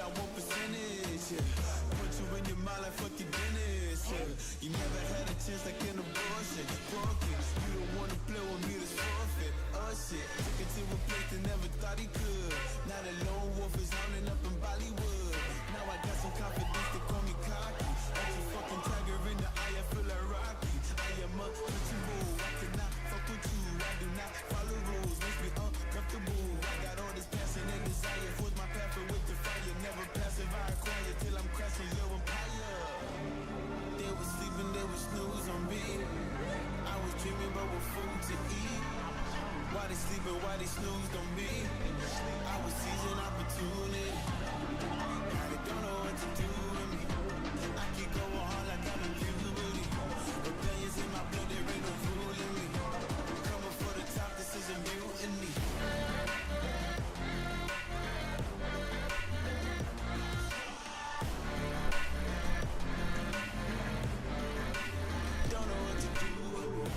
I want percentage, yeah. Put you in your mind like fucking Dennis, yeah. You never had a chance like an abortion. Broken, you don't wanna play with me, that's forfeit. Oh shit, took it to a place that never thought he could. Now the lone wolf is hounding up in Bollywood. Now I got some confidence, they call me cocky. Like a fucking tiger in the eye, I feel like Rocky. I am untouchable, I cannot fuck with you. I do not follow rules, makes me uncomfortable. I got all this passion and desire, force my path with the fire. Never passive, I acquire till I'm crashing your empire. They was sleeping, they was snooze on me. I was dreaming but with food to eat. Why they sleeping, why they snoozed on me? I was seizing opportunity. Now they don't know what to do with me. I keep going hard like I'm in puberty. Rebellions in my blood, there ain't no ruling me. Coming for the top, this is a mutiny. Don't know what to do with me.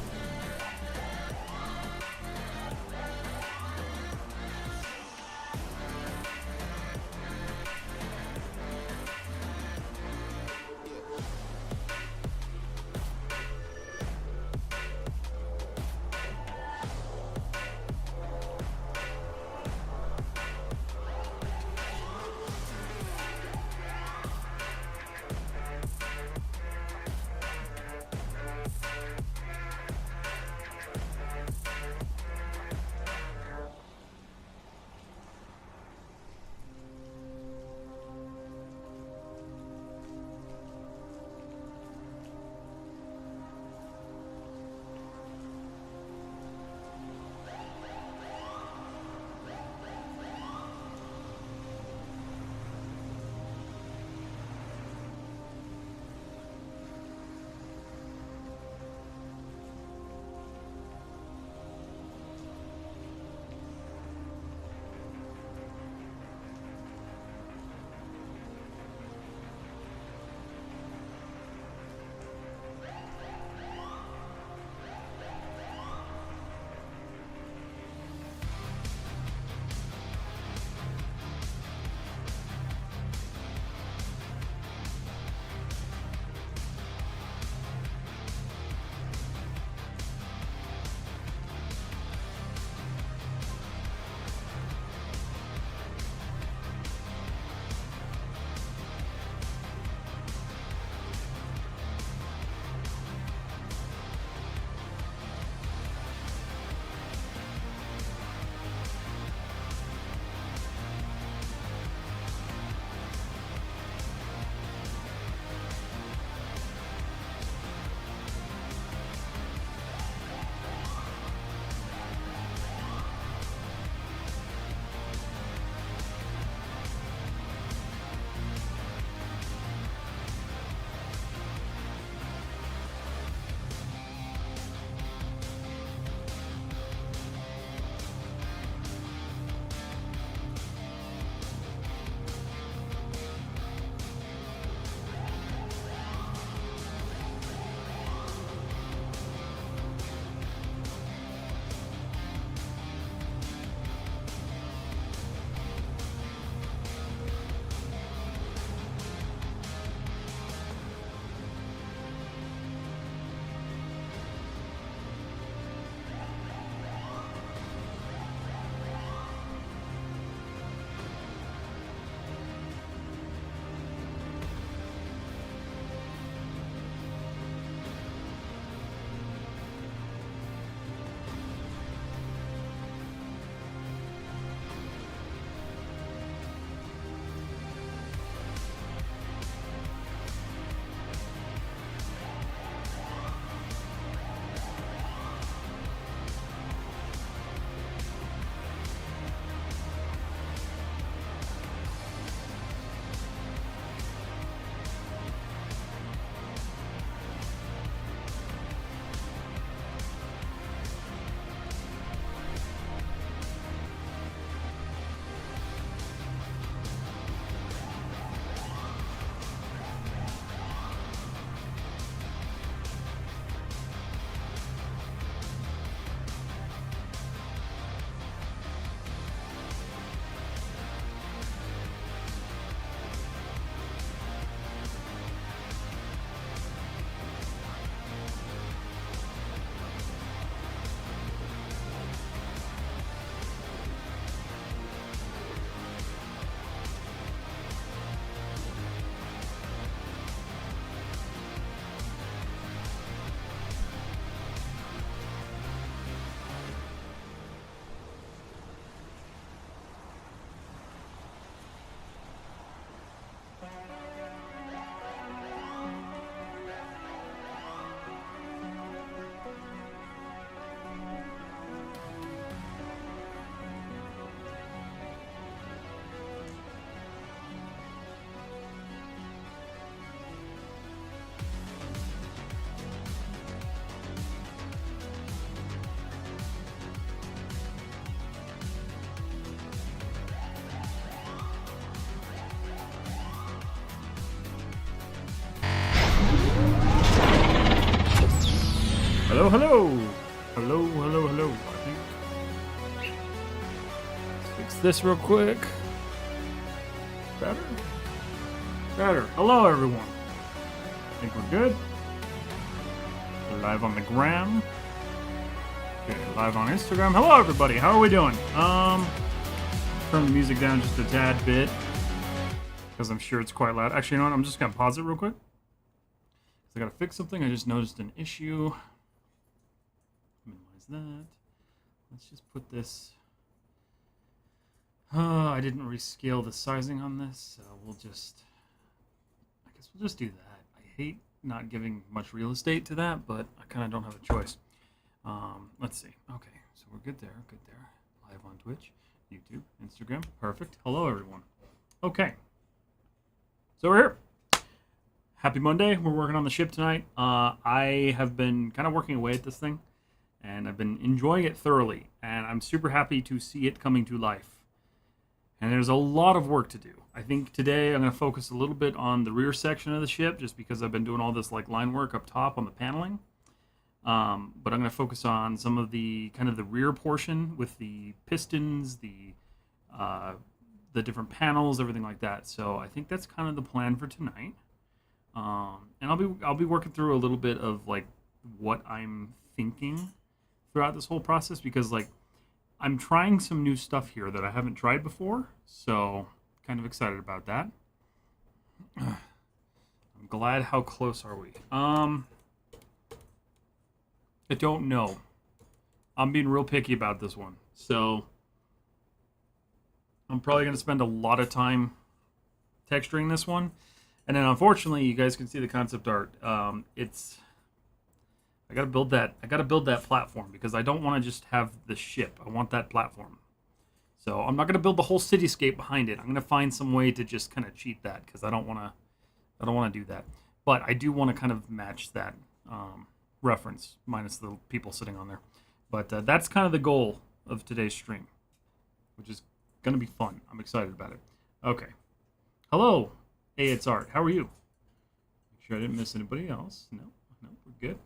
Hello, hello. Hello, hello, hello. I think. Let's fix this real quick. Better? Better. Hello, everyone. I think we're good. We're live on the gram. Okay, live on Instagram. Hello, everybody. How are we doing? Turn the music down just a tad bit because I'm sure it's quite loud. Actually, you know what? I'm just gonna pause it real quick. I gotta fix something. I just noticed an issue. Minimize that. Let's just put this. I didn't rescale the sizing on this, so I guess we'll just do that. I hate not giving much real estate to that, but I kind of don't have a choice. Let's see. Okay, so we're good there. Good there. Live on Twitch, YouTube, Instagram. Perfect. Hello, everyone. Okay. So we're here. Happy Monday. We're working on the ship tonight. I have been kind of working away at this thing, and I've been enjoying it thoroughly, and I'm super happy to see it coming to life. And there's a lot of work to do. I think today I'm going to focus a little bit on the rear section of the ship, just because I've been doing all this like line work up top on the paneling. But I'm going to focus on some of the kind of the rear portion with the pistons, the different panels, everything like that. So I think that's kind of the plan for tonight. And I'll be working through a little bit of like what I'm thinking throughout this whole process, because like I'm trying some new stuff here that I haven't tried before, so kind of excited about that. I'm glad. How close are we? I don't know. I'm being real picky about this one, so I'm probably going to spend a lot of time texturing this one. And then, unfortunately, you guys can see the concept art. I gotta build that. I gotta build that platform because I don't want to just have the ship. I want that platform. So I'm not gonna build the whole cityscape behind it. I'm gonna find some way to just kind of cheat that because I don't want to. I don't want to do that. But I do want to kind of match that reference, minus the people sitting on there. But that's kind of the goal of today's stream, which is gonna be fun. I'm excited about it. Okay. Hello. Hey, it's Art. How are you? Make sure I didn't miss anybody else. No, we're good.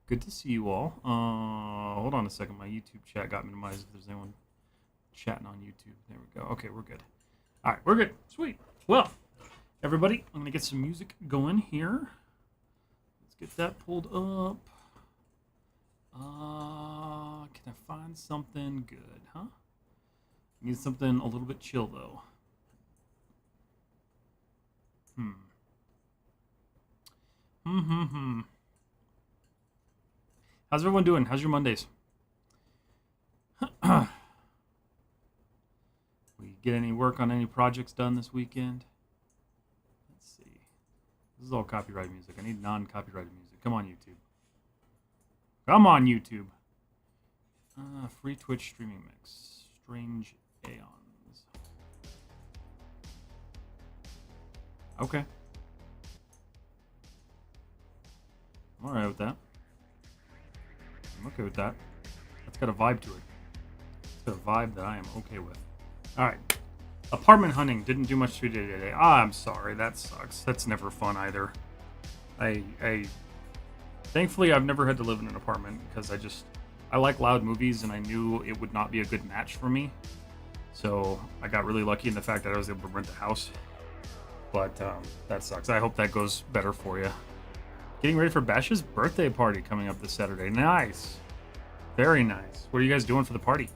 Good to see you all. Hold on a second. My YouTube chat got minimized if there's anyone chatting on YouTube. There we go. Okay, we're good. All right, we're good. Sweet. Well, everybody, I'm going to get some music going here. Let's get that pulled up. Can I find something good, huh? Need something a little bit chill, though. How's everyone doing? How's your Mondays? We get any work on any projects done this weekend? Let's see. This is all copyrighted music. I need non-copyrighted music. Come on, YouTube. Come on, YouTube. Free Twitch streaming mix. Strange Aeons. Okay. I'm alright with that. I'm okay with that. That's got a vibe to it. It's got a vibe that I am okay with. Alright. Apartment hunting. Didn't do much today. I'm sorry. That sucks. That's never fun either. Thankfully, I've never had to live in an apartment because I like loud movies and I knew it would not be a good match for me. So I got really lucky in the fact that I was able to rent a house. But that sucks. I hope that goes better for you. Getting ready for Bash's birthday party coming up this Saturday. Nice. Very nice. What are you guys doing for the party?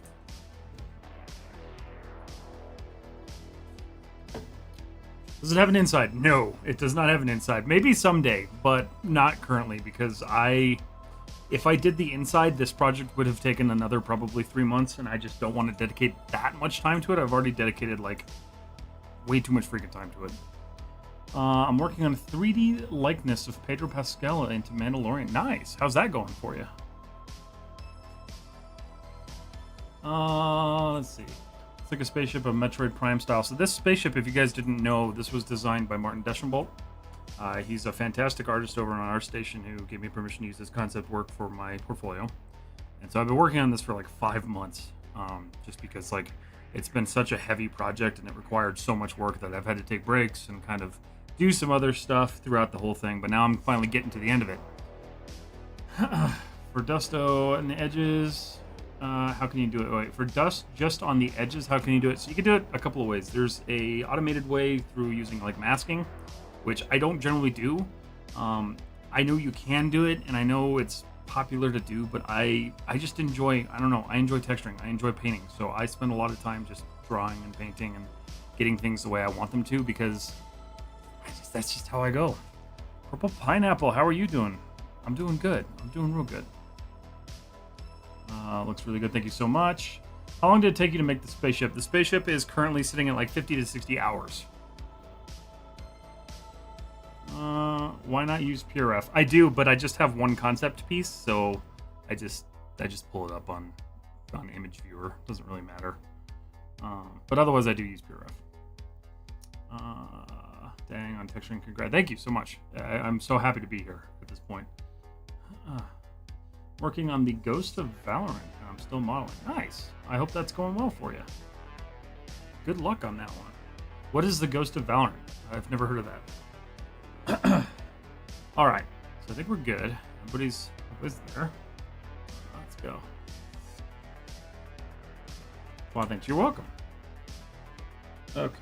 Does it have an inside? No, it does not have an inside. Maybe someday, but not currently because if I did the inside, this project would have taken another probably 3 months, and I just don't want to dedicate that much time to it. I've already dedicated like way too much freaking time to it. I'm working on a 3D likeness of Pedro Pascal into Mandalorian. Nice. How's that going for you? Let's see. It's like a spaceship of Metroid Prime style. So this spaceship, if you guys didn't know, this was designed by Martin Deschambault. He's a fantastic artist over on our station who gave me permission to use his concept work for my portfolio. And so I've been working on this for like 5 months, just because like it's been such a heavy project and it required so much work that I've had to take breaks and kind of do some other stuff throughout the whole thing. But now I'm finally getting to the end of it. For dusto on the edges, how can you do it? Wait, for dust just on the edges, how can you do it? So you can do it a couple of ways. There's a automated way through using like masking, which I don't generally do. I know you can do it, and I know it's popular to do, but I just enjoy, I don't know, I enjoy texturing. I enjoy painting. So I spend a lot of time just drawing and painting and getting things the way I want them to, because that's just how I go. Purple Pineapple, how are you doing? I'm doing good. I'm doing real good. Looks really good. Thank you so much. How long did it take you to make the spaceship? The spaceship is currently sitting at like 50 to 60 hours. Why not use PureRef? I do, but I just have one concept piece, so I just pull it up on Image Viewer. Doesn't really matter. But otherwise, I do use PureRef. Dang, on texturing, congrats. Thank you so much. I'm so happy to be here at this point. Working on the Ghost of Valorant, and I'm still modeling. Nice. I hope that's going well for you. Good luck on that one. What is the Ghost of Valorant? I've never heard of that. All right, so I think we're good. Everybody's there. Let's go. Well, thanks. You're welcome. Okay,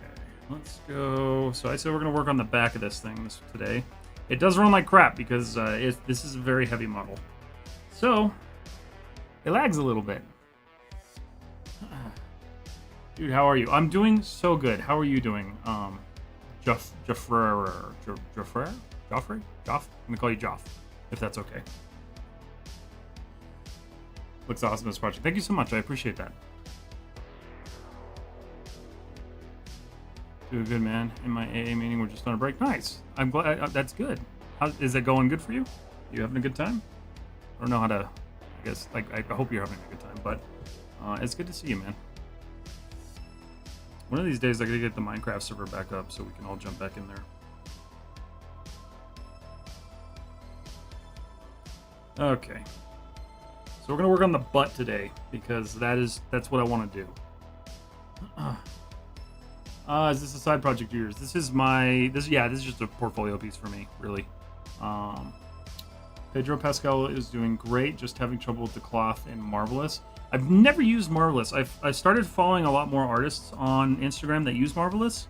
let's go. So I said we're gonna work on the back of this thing today. It does run like crap because this is a very heavy model. So, it lags a little bit. Dude, how are you? I'm doing so good. How are you doing? Joffrey? I'm gonna call you Joff, if that's okay. Looks awesome, this project. Thank you so much. I appreciate that. Doing good, man. In my AA meeting, we're just on a break. Nice. I'm glad. That's good. Is it going good for you? You having a good time? I don't know how to, I guess, like, I hope you're having a good time, but it's good to see you, man. One of these days, I gotta get the Minecraft server back up so we can all jump back in there. Okay. So we're gonna work on the butt today, because that's what I want to do. Is this a side project of yours? This is just a portfolio piece for me, really. Pedro Pascal is doing great, just having trouble with the cloth in Marvelous. I've never used Marvelous. I've started following a lot more artists on Instagram that use Marvelous,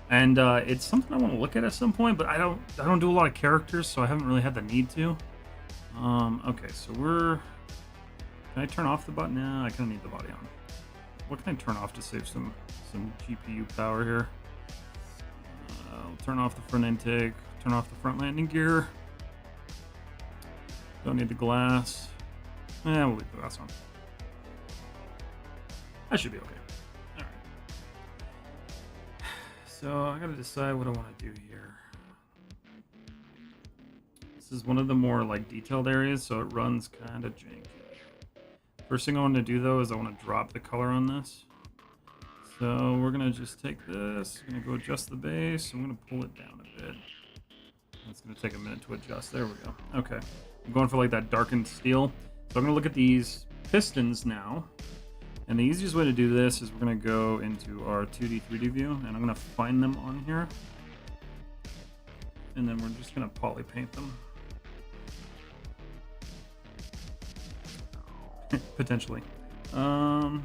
and it's something I want to look at some point, but I don't do a lot of characters, so I haven't really had the need to. Okay, so can I turn off the button? No, I kind of need the body on. What can I turn off to save some GPU power here? I'll turn off the front intake, turn off the front landing gear. Don't need the glass. We'll leave the glass on. That should be okay. Alright. So I gotta decide what I want to do here. This is one of the more like detailed areas, so it runs kind of janky. First thing I want to do though is I want to drop the color on this. So we're gonna just take this, I'm gonna go adjust the base, I'm gonna pull it down a bit. It's gonna take a minute to adjust. There we go. Okay. I'm going for like that darkened steel. So I'm gonna look at these pistons now. And the easiest way to do this is we're gonna go into our 2D, 3D view, and I'm gonna find them on here. And then we're just gonna poly paint them. Potentially. Okay.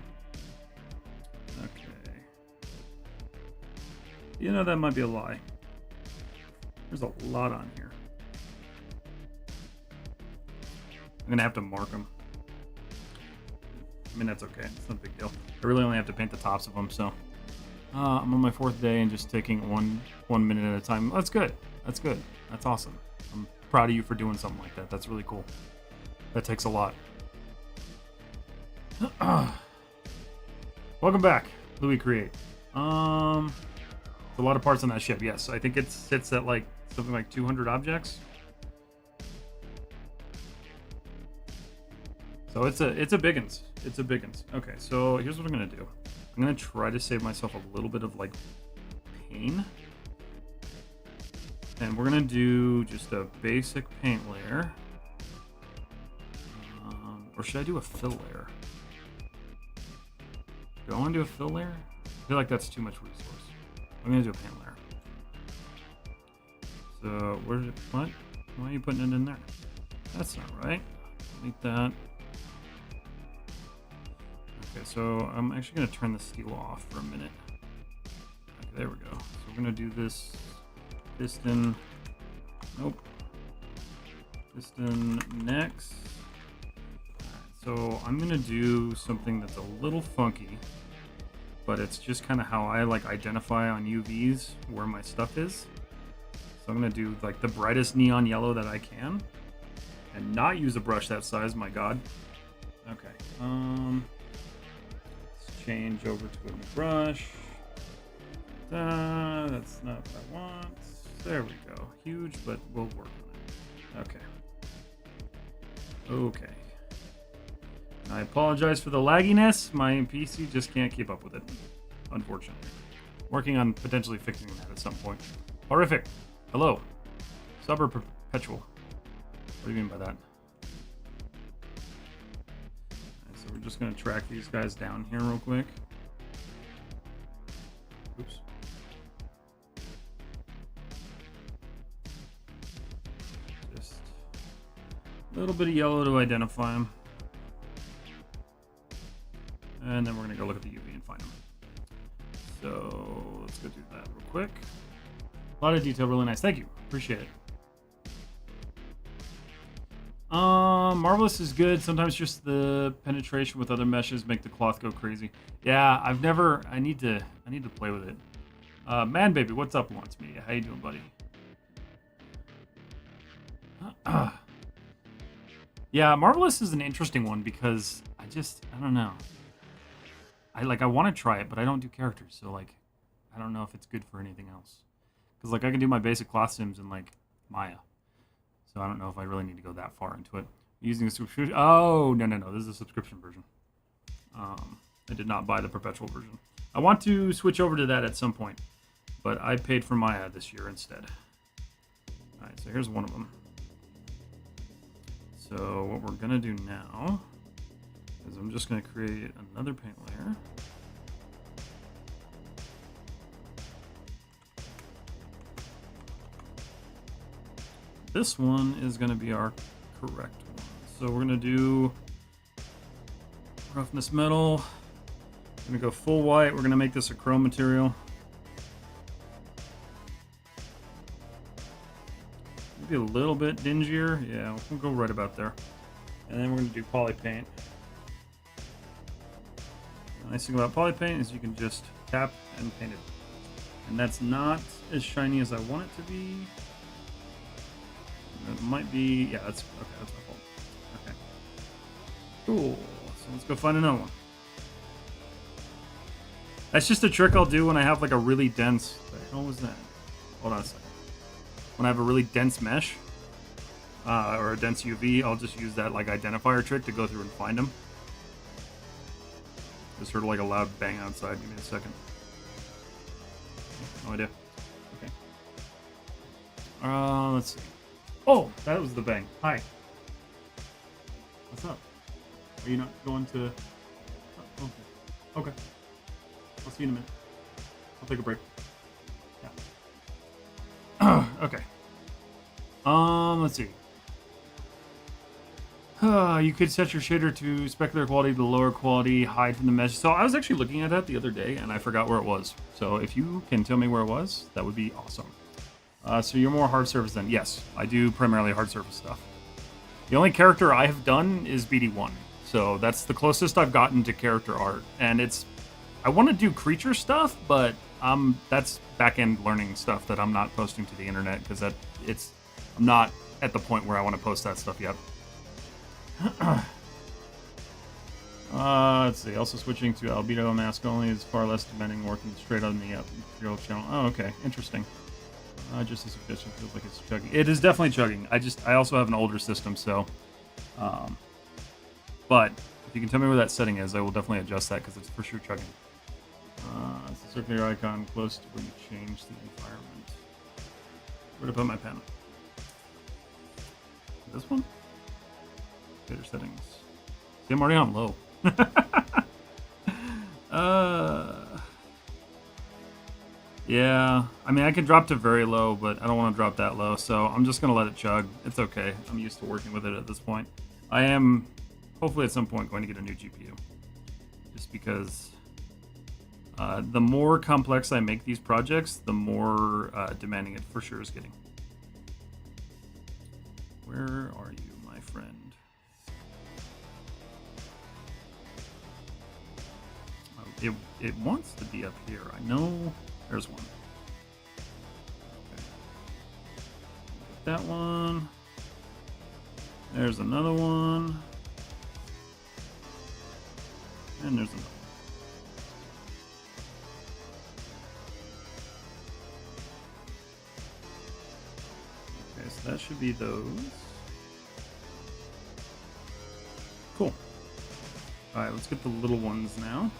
You know, that might be a lie. There's a lot on here. I'm gonna have to mark them. I mean, that's okay. It's not a big deal. I really only have to paint the tops of them, so. I'm on my 4th day and just taking one minute at a time. That's good. That's good. That's awesome. I'm proud of you for doing something like that. That's really cool. That takes a lot. Welcome back, Louis Create. A lot of parts on that ship. Yes, I think it sits at like something like 200 objects. So it's a biggins. It's a biggins. Okay, so here's what I'm gonna do. I'm gonna try to save myself a little bit of like pain, and we're gonna do just a basic paint layer. Or should I do a fill layer? Do I want to do a fill layer? I feel like that's too much resource. I'm gonna do a paint layer. So what? Why are you putting it in there? That's not right. delete that. Okay, so I'm actually going to turn the steel off for a minute. Okay, there we go. So we're going to do this piston. Nope. Piston next. So I'm going to do something that's a little funky, but it's just kind of how I like identify on UVs where my stuff is. So I'm going to do like the brightest neon yellow that I can and not use a brush that size, my god. Okay. Let's change over to a new brush. That's not what I want. There we go. Huge, but we'll work on it. Okay. Okay. I apologize for the lagginess. My PC just can't keep up with it, unfortunately. Working on potentially fixing that at some point. Horrific. Hello. Sub or perpetual? What do you mean by that? Right, so we're just going to track these guys down here real quick. Oops. Just a little bit of yellow to identify them. And then we're going to go look at the UV and find them. So let's go do that real quick. A lot of detail, really nice. Thank you. Appreciate it. Marvelous is good. Sometimes just the penetration with other meshes make the cloth go crazy. Yeah, I need to play with it. Man baby, what's up, wants me? How you doing, buddy? Yeah, Marvelous is an interesting one because I don't know. I want to try it, but I don't do characters, so like I don't know if it's good for anything else. Because like I can do my basic cloth sims in like Maya, so I don't know if I really need to go that far into it. Using a subscription. Oh no, this is a subscription version. I did not buy the perpetual version. I want to switch over to that at some point, but I paid for Maya this year instead. All right, so here's one of them. So what we're gonna do now is I'm just going to create another paint layer. This one is going to be our correct one. So we're going to do roughness metal. We're going to go full white. We're going to make this a chrome material. Maybe a little bit dingier. Yeah, we'll go right about there. And then we're going to do poly paint. The nice thing about poly paint is you can just tap and paint it. And that's not as shiny as I want it to be. It might be, yeah, that's okay, that's my fault. Okay. Cool. So let's go find another one. That's just a trick I'll do when I have like a really dense, what the hell was that? Hold on a second. When I have a really dense mesh, or a dense UV, I'll just use that like identifier trick to go through and find them. Just heard like a loud bang outside. Give me a second. No idea. Okay. Let's see. Oh, that was the bang. Hi. What's up? Are you not going to? Oh, okay. Okay. I'll see you in a minute. I'll take a break. Yeah. Okay. Let's see. You could set your shader to specular quality to lower quality, hide from the mesh. So I was actually looking at that the other day, and I forgot where it was. So if you can tell me where it was, that would be awesome. So you're more hard surface than... Yes, I do primarily hard surface stuff. The only character I have done is BD1. So that's the closest I've gotten to character art. And it's... I want to do creature stuff, but that's back-end learning stuff that I'm not posting to the internet, because I'm not at the point where I want to post that stuff yet. Let's see. Also switching to albedo mask only is far less demanding working straight on the material channel. Oh, okay. Interesting. Just a suggestion. Feels like it's chugging. It is definitely chugging. I also have an older system, so... but if you can tell me where that setting is, I will definitely adjust that, because it's for sure chugging. It's a circular icon close to where you change the environment. Where to put my pen? This one? Shader settings. See, I'm already on low. Yeah, I mean, I can drop to very low, but I don't want to drop that low, so I'm just going to let it chug. It's okay. I'm used to working with it at this point. I am hopefully at some point going to get a new GPU. Just because the more complex I make these projects, the more demanding it for sure is getting. Where are you, my friend? Oh, it wants to be up here. I know there's one. Okay. That one. There's another one. And there's another one. Okay, so that should be those. Cool. Alright, let's get the little ones now.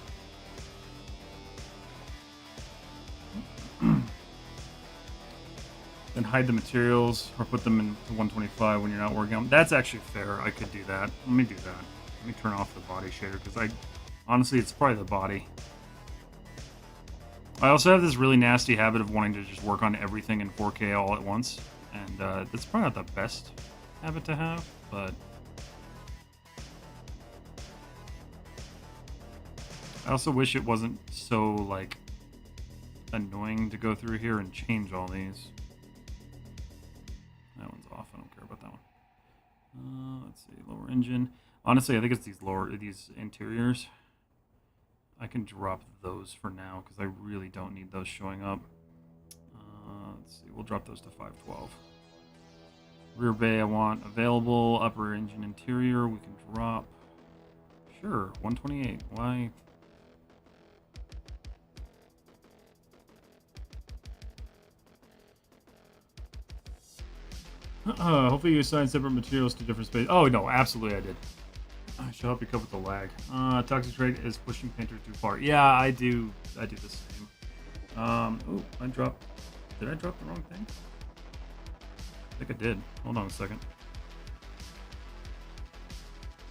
Then hide the materials or put them into 125 when you're not working on them. That's actually fair. I could do that. Let me do that. Let me turn off the body shader because honestly, it's probably the body. I also have this really nasty habit of wanting to just work on everything in 4K all at once. And that's probably not the best habit to have, but I also wish it wasn't so, like, annoying to go through here and change all these. That one's off. I don't care about that one. Let's see. Lower engine. Honestly, I think it's these interiors. I can drop those for now because I really don't need those showing up. Let's see. We'll drop those to 512. Rear bay I want available. Upper engine interior we can drop. Sure. 128. Why? Hopefully you assign separate materials to different spaces. Oh, no, absolutely I did. I should help you cope with the lag. Toxic trait is pushing painter too far. Yeah, I do the same. Oh, did I drop the wrong thing? I think I did. Hold on a second.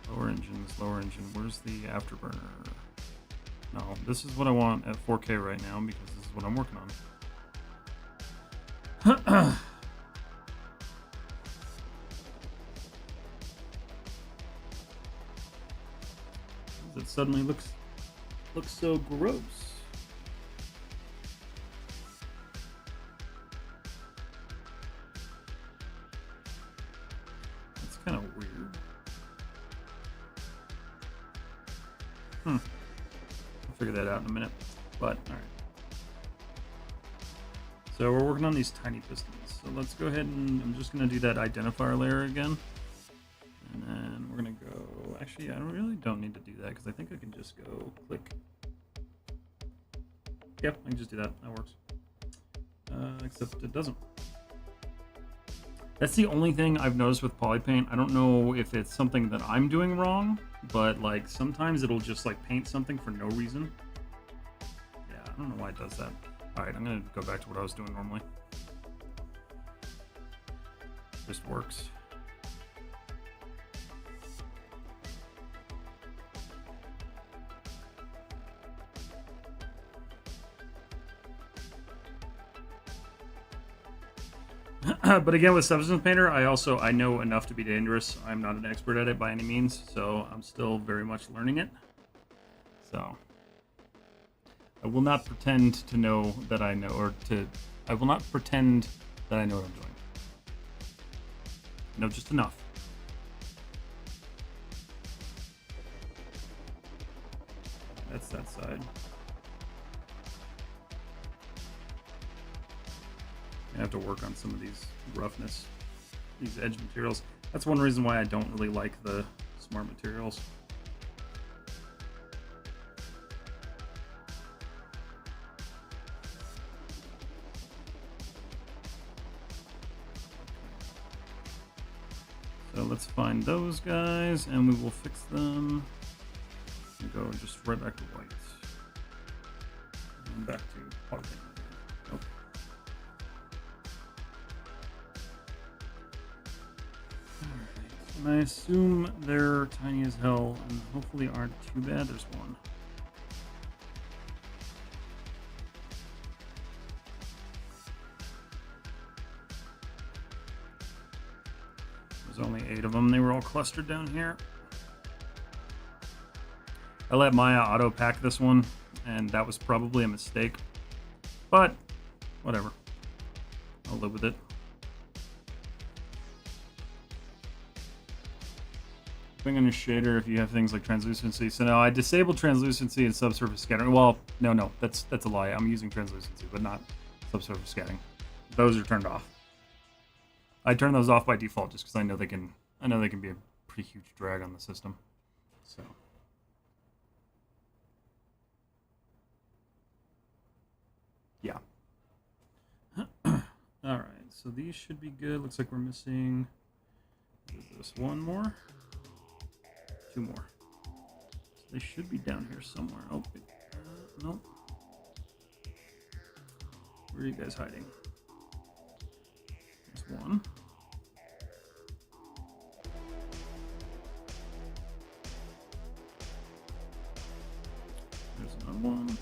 Lower engine. Where's the afterburner? No, this is what I want at 4K right now because this is what I'm working on. It suddenly looks so gross. That's kind of weird. I'll figure that out in a minute. But all right. So we're working on these tiny pistons. So let's go ahead and I'm just gonna do that identifier layer again. And then we're gonna go, actually, I really don't need to do that because I think I can just go click. Yep, I can just do that, that works. Except it doesn't. That's the only thing I've noticed with polypaint. I don't know if it's something that I'm doing wrong, but like sometimes it'll just like paint something for no reason. Yeah, I don't know why it does that. All right, I'm gonna go back to what I was doing normally. Just works. But again, with Substance Painter, I know enough to be dangerous. I'm not an expert at it by any means, so I'm still very much learning it. So I will not pretend to know that I know, I will not pretend that I know what I'm doing. I know just enough. That's that side. I have to work on some of these roughness, these edge materials. That's one reason why I don't really like the smart materials. So let's find those guys and we will fix them and go just right back to white and back to polypaint. Okay. And I assume they're tiny as hell and hopefully aren't too bad. There's one. There's only 8 of them. They were all clustered down here. I let Maya auto pack this one, and that was probably a mistake. But whatever. I'll live with it. On your shader if you have things like translucency. So no, I disabled translucency and subsurface scattering. Well, no, that's a lie. I'm using translucency, but not subsurface scattering. Those are turned off. I turn those off by default just because I know they can be a pretty huge drag on the system. So yeah. All right, so these should be good. Looks like we're missing. Is this one more? 2 more. So they should be down here somewhere. Oh, nope. Where are you guys hiding? There's one. There's another one.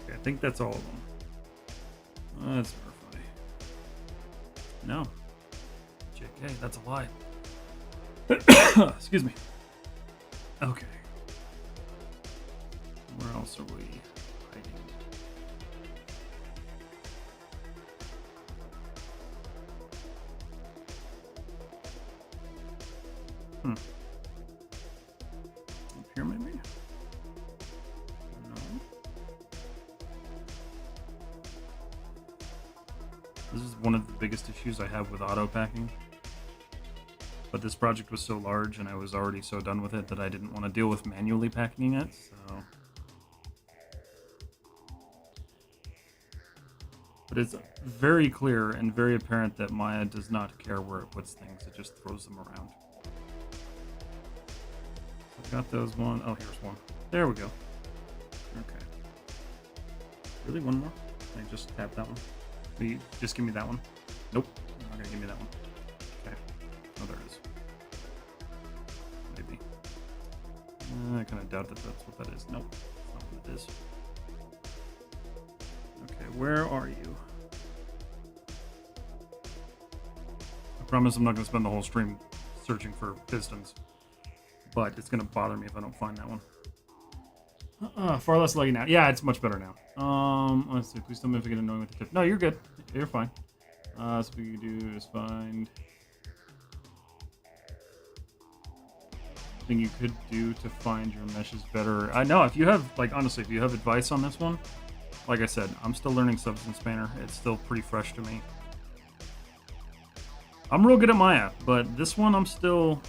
Okay, I think that's all of them. That's never funny. No. JK, that's a lie. Excuse me. Okay. Where else are we hiding? Up here maybe? No. This is one of the biggest issues I have with auto packing. But this project was so large and I was already so done with it that I didn't want to deal with manually packing it, so. But it's very clear and very apparent that Maya does not care where it puts things, it just throws them around. I've got those one. Oh, here's one. There we go. Okay. Really, one more? Can I just tap that one? Will you just give me that one? Nope, you're not gonna give me that one. Okay. Oh, there it is. Maybe. I kind of doubt that that's what that is. Nope, that's not what it is. Okay, where are you? I promise I'm not going to spend the whole stream searching for pistons, but it's going to bother me if I don't find that one. Far less laggy now. Yeah, it's much better now. Let's see. Please tell me if I get annoying with the tip. No, you're good. You're fine. So what we can do is find thing you could do to find your meshes better. I know if you have, like, honestly, if you have advice on this one, like I said, I'm still learning Substance Painter. It's still pretty fresh to me. I'm real good at Maya, but this one I'm still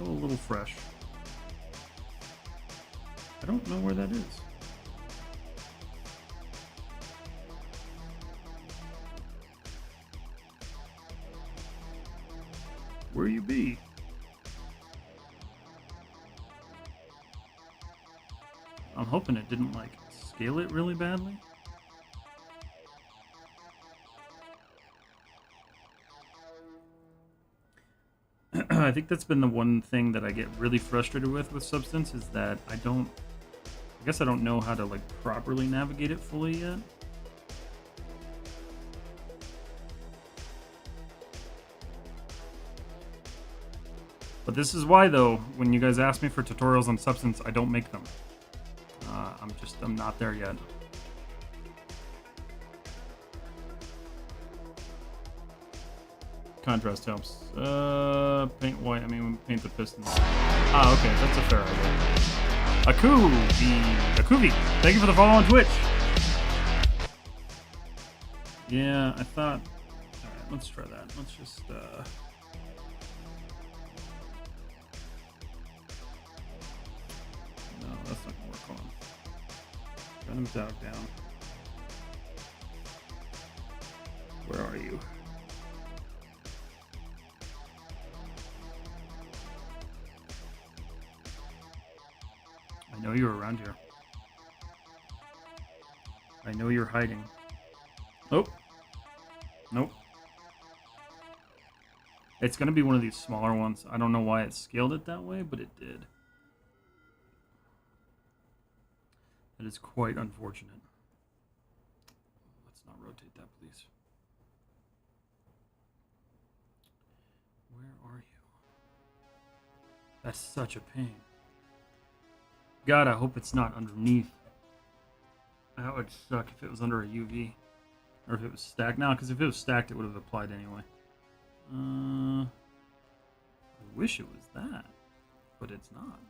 a little fresh. I don't know where that is. Where you be? I'm hoping it didn't, like, scale it really badly. I think that's been the one thing that I get really frustrated with Substance is that I guess I don't know how to, like, properly navigate it fully yet. But this is why, though, when you guys ask me for tutorials on Substance, I don't make them. I'm not there yet. Contrast helps. Paint white. I mean, paint the pistons. Ah, okay, that's a fair idea. Akuvi, thank you for the follow on Twitch. Yeah, I thought. All right, let's try that. Let's just. No, that's not gonna work. Hold on. Venom's out, down. Where are you? I know you're around here. I know you're hiding. Oh. Nope. It's gonna be one of these smaller ones. I don't know why it scaled it that way, but it did. That is quite unfortunate. Let's not rotate that, please. Where are you? That's such a pain. God, I hope it's not underneath. That would suck if it was under a UV. Or if it was stacked. No, because if it was stacked, it would have applied anyway. I wish it was that. But it's not.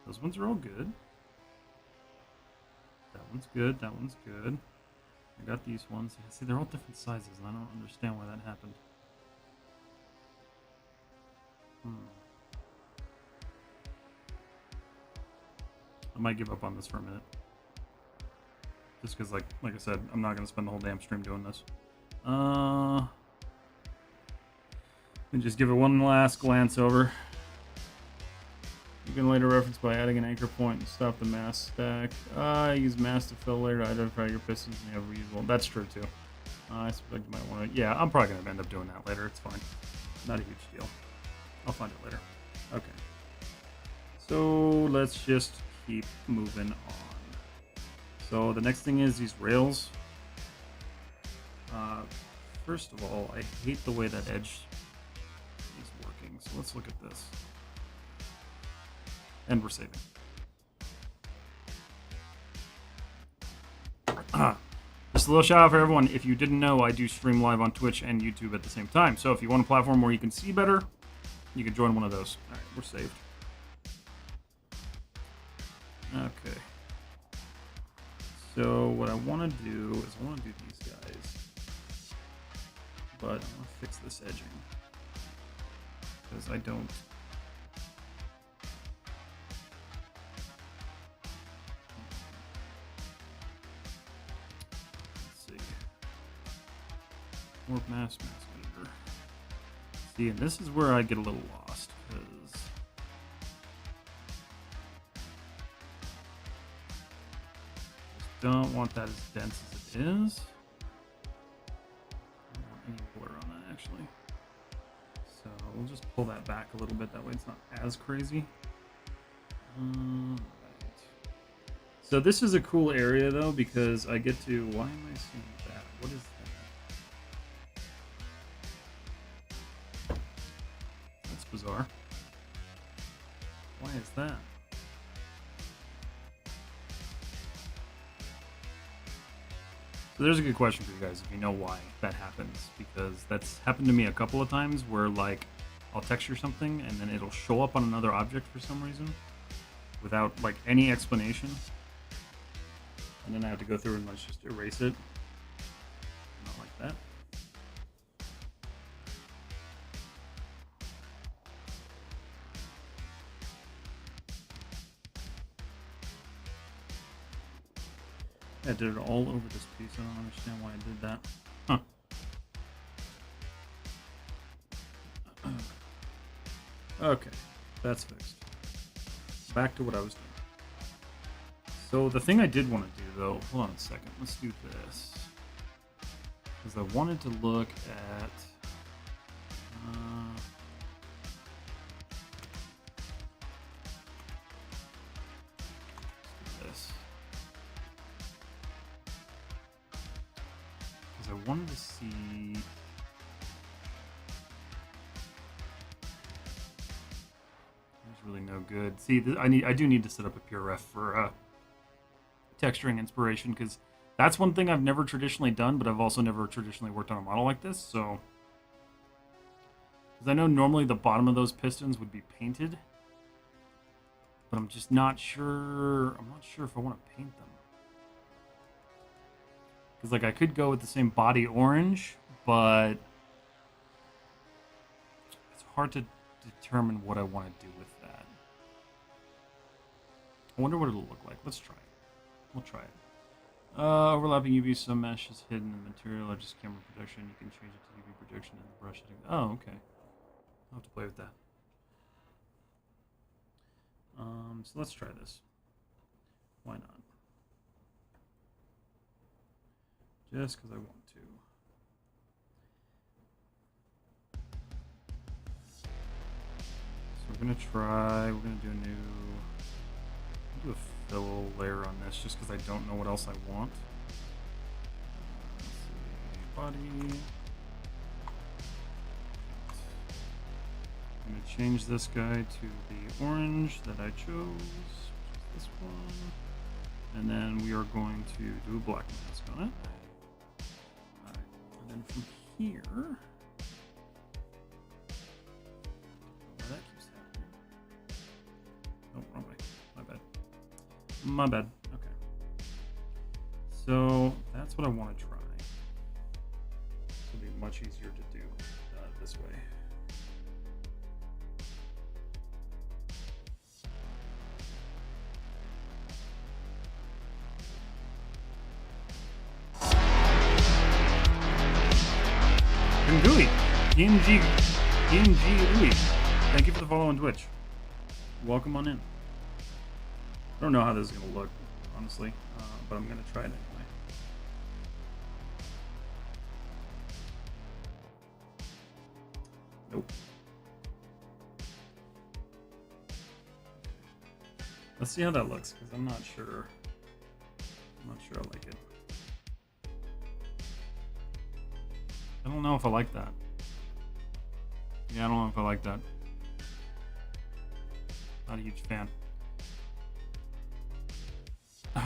Those ones are all good. That one's good. That one's good. I got these ones. See, they're all different sizes, and I don't understand why that happened. I might give up on this for a minute. Just because, like I said, I'm not going to spend the whole damn stream doing this. Let me just give it one last glance over. You can later reference by adding an anchor point and stop the mass stack. Use mass to fill later to identify your pistons and you have reusable. That's true too. I suspect you might want to. Yeah, I'm probably going to end up doing that later. It's fine. Not a huge deal. I'll find it later. Okay. So let's just keep moving on. So the next thing is these rails. First of all, I hate the way that edge is working. So let's look at this. And we're saving. Just a little shout out for everyone. If you didn't know, I do stream live on Twitch and YouTube at the same time. So if you want a platform where you can see better, you can join one of those. All right, we're saved. Okay. So what I want to do is I want to do these guys. But I want to fix this edging. Because I don't... Warp mass meter. See, and this is where I get a little lost, because I don't want that as dense as it is. I don't want any blur on that, actually. So we'll just pull that back a little bit, that way it's not as crazy. Right. So this is a cool area, though, because I get to... Why am I seeing that? What is that? Bizarre. Why is that? So there's a good question for you guys if you know why that happens, because that's happened to me a couple of times where like I'll texture something and then it'll show up on another object for some reason without like any explanation, and then I have to go through and let's just erase it. Not like that. I did it all over this piece. I don't understand why I did that. Huh. Okay, that's fixed. Back to what I was doing. So the thing I did want to do, though, hold on a second. Let's do this. Because I wanted to look at... I wanted to see... There's really no good. See, I do need to set up a pure ref for texturing inspiration, because that's one thing I've never traditionally done, but I've also never traditionally worked on a model like this, so... Because I know normally the bottom of those pistons would be painted, but I'm just not sure... I'm not sure if I want to paint them. Because, like, I could go with the same body orange, but it's hard to determine what I want to do with that. I wonder what it'll look like. Let's try it. We'll try it. Overlapping UV, some mesh is hidden in the material, or just camera projection. You can change it to UV projection in the brush. Oh, okay. I'll have to play with that. So let's try this. Why not? Just because I want to. So we're going to try, we're going to do a fill layer on this just because I don't know what else I want. body. I'm going to change this guy to the orange that I chose, which is this one. And then we are going to do a black mask on it. Alright, and then from here... Oh, that keeps happening. Oh, wrong way. My bad. My bad. Okay. So, that's what I want to try. It'll be much easier to do this way. Gooey, PNG Louie, thank you for the follow on Twitch. Welcome on in. I don't know how this is going to look, honestly, but I'm going to try it anyway. Nope. Let's see how that looks, because I'm not sure. I like it. I don't know if I like that. Yeah, I don't know if I like that. Not a huge fan.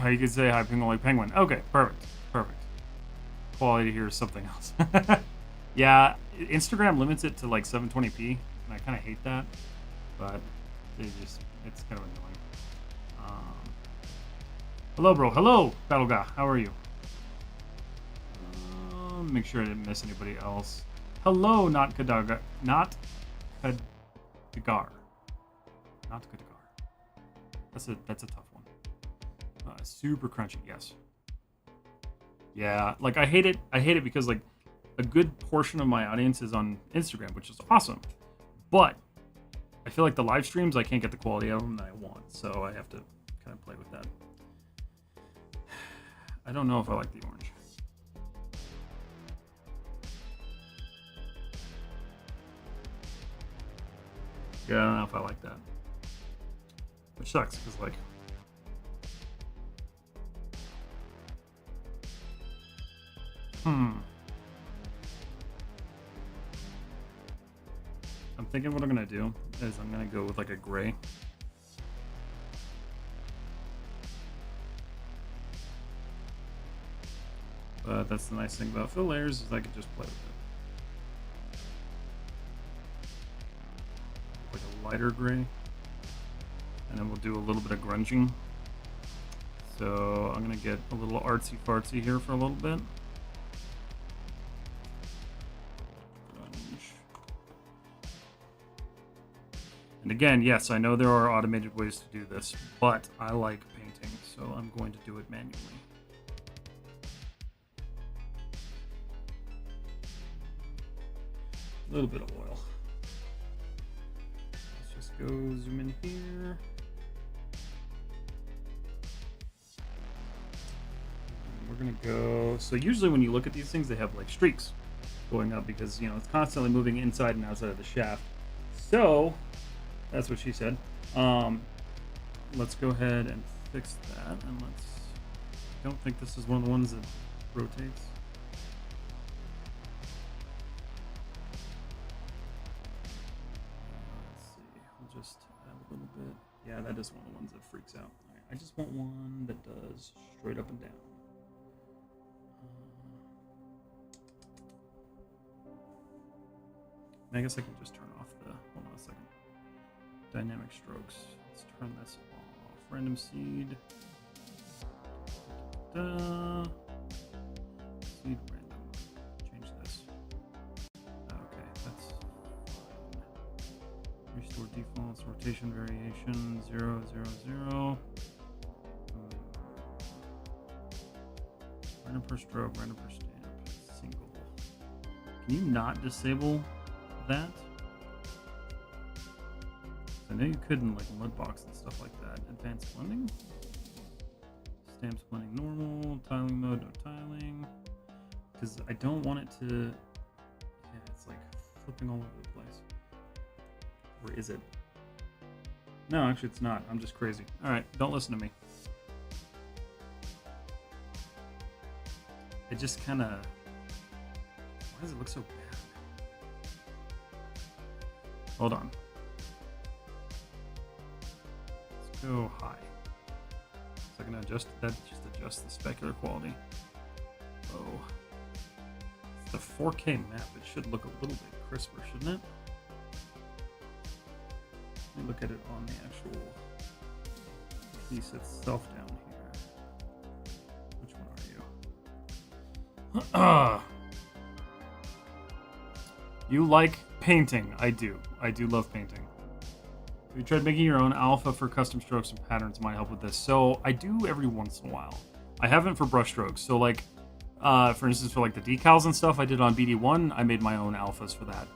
You could say hi, Penguin Penguin. Okay, perfect. Quality here is something else. Yeah, Instagram limits it to like 720p, and I kind of hate that. But it's kind of annoying. Hello, bro. Hello, Battle Guy. How are you? Make sure I didn't miss anybody else. Hello, not Kadagar. Not Kadagar. That's a tough one. Super crunchy, yes. Yeah, like I hate it because like a good portion of my audience is on Instagram, which is awesome. But I feel like the live streams I can't get the quality of them that I want, so I have to kind of play with that. I don't know if I like the orange. Yeah, I don't know if I like that. Which sucks, because, like... I'm thinking what I'm going to do is I'm going to go with, like, a gray. But that's the nice thing about fill layers is I can just play with it. Lighter gray, and then we'll do a little bit of grunging. So I'm gonna get a little artsy fartsy here for a little bit. Grunge. And again, yes, I know there are automated ways to do this, but I like painting, so I'm going to do it manually. A little bit of oil. Go zoom in here. And we're gonna go. So usually when you look at these things, they have like streaks going up because you know it's constantly moving inside and outside of the shaft. So that's what she said. Let's go ahead and fix that, and let's. I don't think this is one of the ones that rotates. Just add a little bit. Yeah, that is one of the ones that freaks out. All right, I just want one that does straight up and down. I guess I can just turn off the. Hold on a second. Dynamic strokes. Let's turn this off. Random seed. Seed random. Change this. Okay, that's. Restore defaults, rotation variation, 0, 0, 0. Random per stroke, random per stamp, single. Can you not disable that? I know you could in like Mudbox and stuff like that. Advanced blending. Stamps blending normal, tiling mode, no tiling. Because I don't want it to, yeah, it's like flipping all over the place. Or is it? No, actually it's not. I'm just crazy. Alright, don't listen to me. It just kind of Why does it look so bad? Hold on. Let's go high. So I can adjust that, just adjust the specular quality. Oh. It's the 4K map. It should look a little bit crisper, shouldn't it? Let me look at it on the actual piece itself down here. Which one are you? You like painting. I do. I do love painting. Have you tried making your own alpha for custom strokes and patterns? Might help with this. So I do every once in a while. I haven't for brush strokes. So like, for instance, for like the decals and stuff I did on BD1, I made my own alphas for that.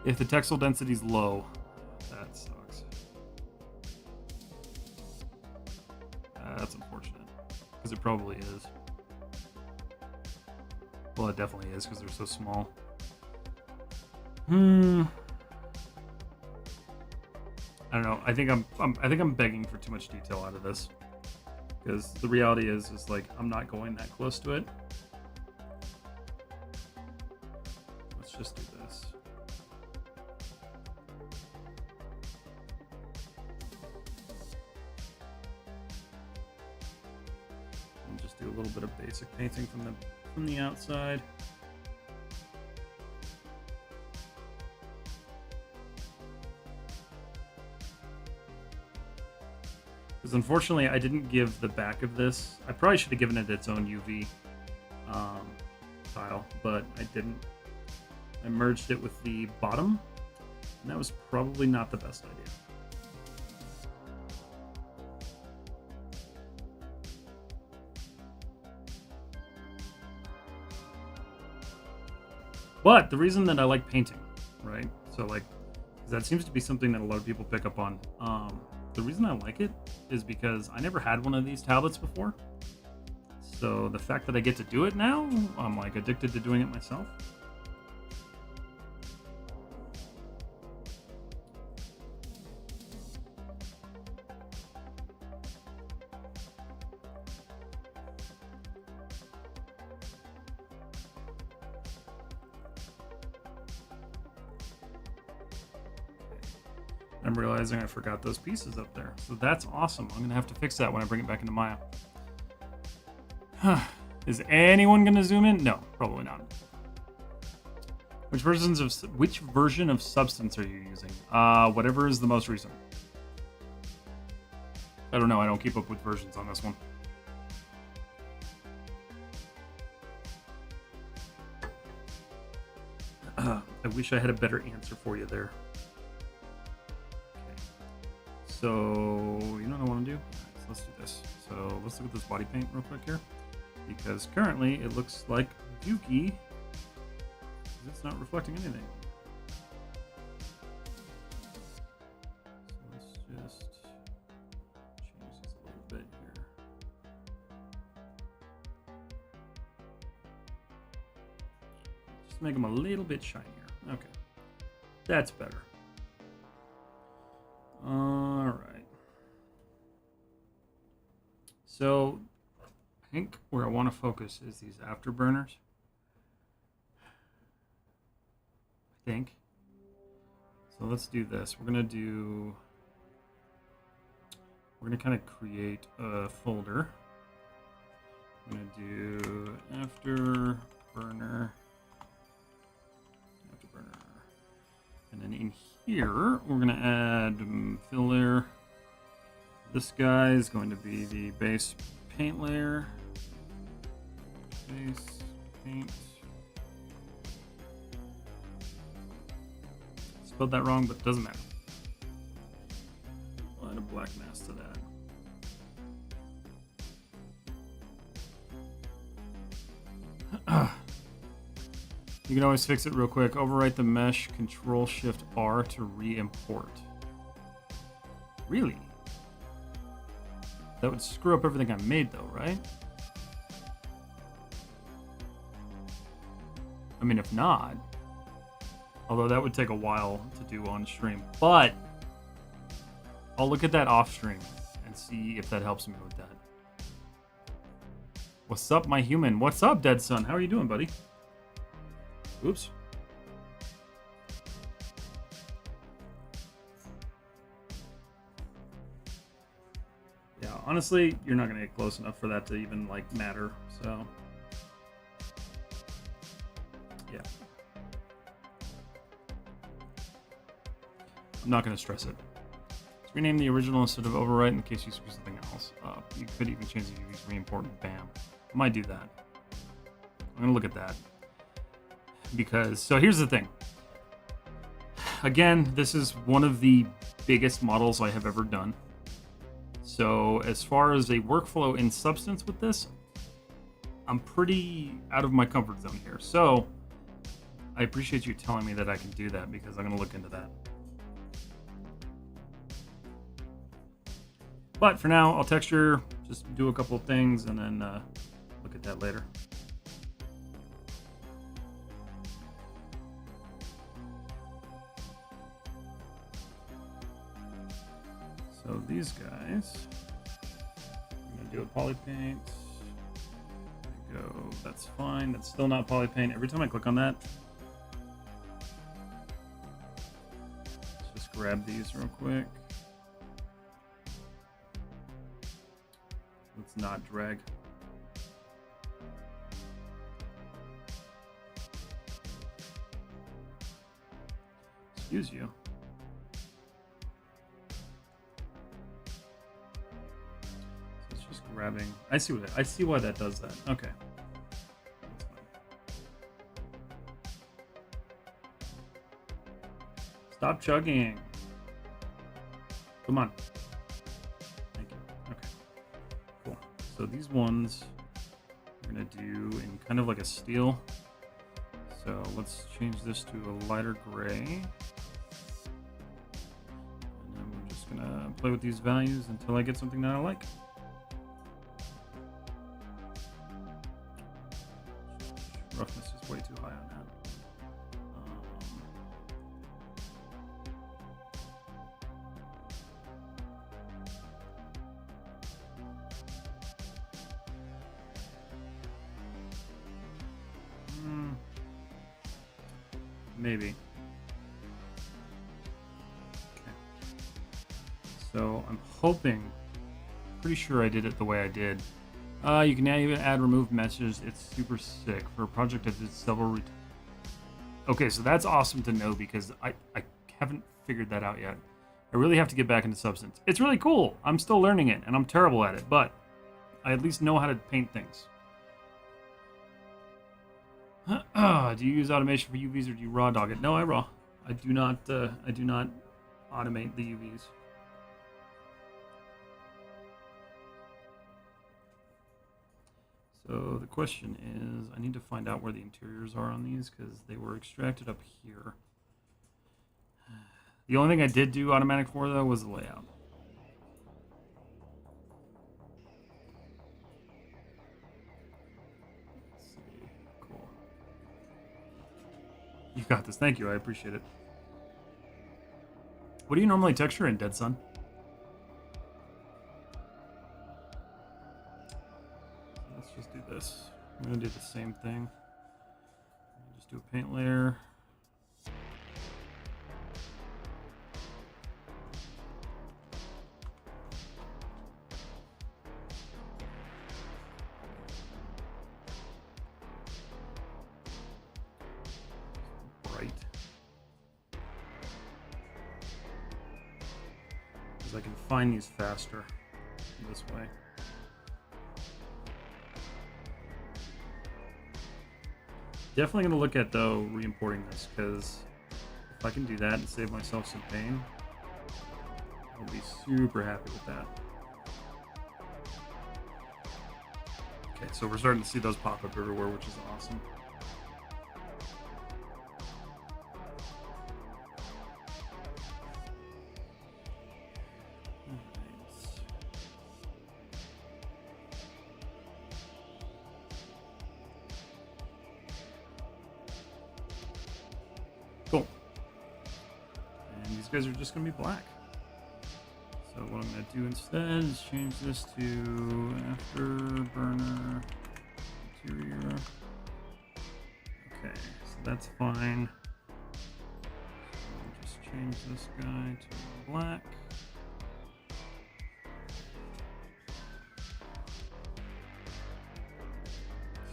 If the textile density is low, that sucks. That's unfortunate, because it probably is. Well, it definitely is, because they're so small. I don't know. I think I'm begging for too much detail out of this, because the reality is like I'm not going that close to it. Let's just do this. And just do a little bit of basic painting from the outside. Because unfortunately, I didn't give the back of this. I probably should have given it its own UV tile, but I didn't. I merged it with the bottom, and that was probably not the best idea. But the reason that I like painting, right? So like, that seems to be something that a lot of people pick up on. The reason I like it is because I never had one of these tablets before. So the fact that I get to do it now, I'm like addicted to doing it myself. I'm realizing I forgot those pieces up there. So that's awesome. I'm going to have to fix that when I bring it back into Maya. Is anyone going to zoom in? No, probably not. Which version of Substance are you using? Whatever is the most recent. I don't know. I don't keep up with versions on this one. I wish I had a better answer for you there. So, you know what I want to do? So let's do this. So let's look at this body paint real quick here. Because currently it looks like Dookie. It's not reflecting anything. So let's just change this a little bit here. Just make them a little bit shinier. Okay. That's better. All right. So I think where I want to focus is these afterburners. I think. So let's do this. We're gonna kind of create a folder. I'm gonna do afterburner. And then in here, we're going to add fill layer. This guy is going to be the base paint layer. Base paint. Spelled that wrong, but it doesn't matter. We'll add a black mask to that. You can always fix it real quick. Overwrite the mesh, Control-Shift-R to re-import. Really? That would screw up everything I made though, right? I mean, if not. Although that would take a while to do on stream. But I'll look at that off stream and see if that helps me with that. What's up, my human? What's up, Dead Son? How are you doing, buddy? Oops. Yeah, honestly, you're not gonna get close enough for that to even like matter. So, yeah, I'm not gonna stress it. Let's rename the original instead of overwrite in case you screw something else up. You could even change the UV's re-import. Bam. I might do that. I'm gonna look at that because so here's the thing. Again, this is one of the biggest models I have ever done. So as far as a workflow in Substance with this, I'm pretty out of my comfort zone here. So I appreciate you telling me that I can do that because I'm going to look into that. But for now, I'll texture, just do a couple of things, and then look at that later. So these guys, I'm gonna do a poly paint. There we go. That's fine. That's still not poly paint. Every time I click on that, let's just grab these real quick. Let's not drag. Excuse you. Grabbing. I see why that does that. Okay. That's fine. Stop chugging. Come on. Thank you. Okay. Cool. So these ones we're gonna do in kind of like a steel. So let's change this to a lighter gray. And then we're just gonna play with these values until I get something that I like. Roughness is way too high on that. Maybe. Okay. So I'm hoping, pretty sure I did it the way I did. You can now even add remove messages. It's super sick. For a project I did several Okay, so that's awesome to know because I haven't figured that out yet. I really have to get back into Substance. It's really cool. I'm still learning it, and I'm terrible at it, but I at least know how to paint things. Do you use automation for UVs or do you raw dog it? No, I raw. I do not automate the UVs. So the question is, I need to find out where the interiors are on these because they were extracted up here. The only thing I did do automatic for though was the layout. Let's see. Cool. You got this. Thank you. I appreciate it. What do you normally texture in, Dead Sun? Let's just do this. I'm going to do the same thing. Just do a paint layer. Bright. Because I can find these faster this way. Definitely going to look at, though, re-importing this, because if I can do that and save myself some pain, I'll be super happy with that. Okay, so we're starting to see those pop up everywhere, which is awesome. Cool. And these guys are just going to be black. So what I'm going to do instead is change this to afterburner interior. Okay, so that's fine. So just change this guy to black.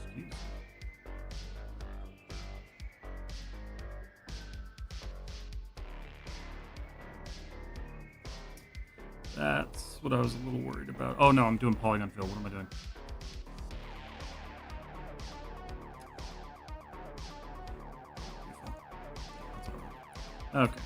Excuse me. That's what I was a little worried about. Oh no, I'm doing polygon fill. What am I doing? Okay.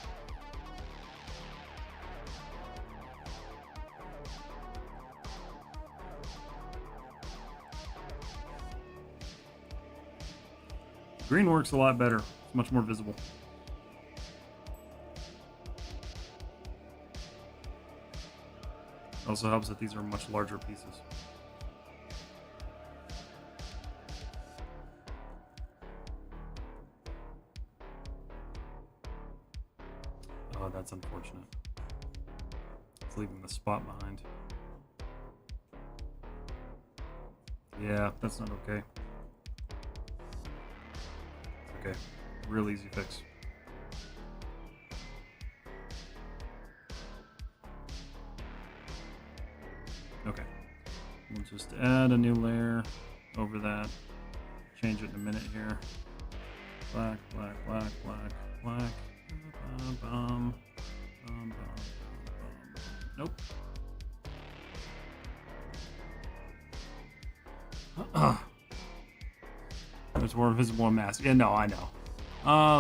Green works a lot better. It's much more visible. Also helps that these are much larger pieces. Oh, that's unfortunate. It's leaving the spot behind. Yeah, that's not okay. Okay, real easy fix. Okay, we'll just add a new layer over that. Change it in a minute here. Black, black, black, black, black. Nope. There's more visible on mask. Yeah, no, I know.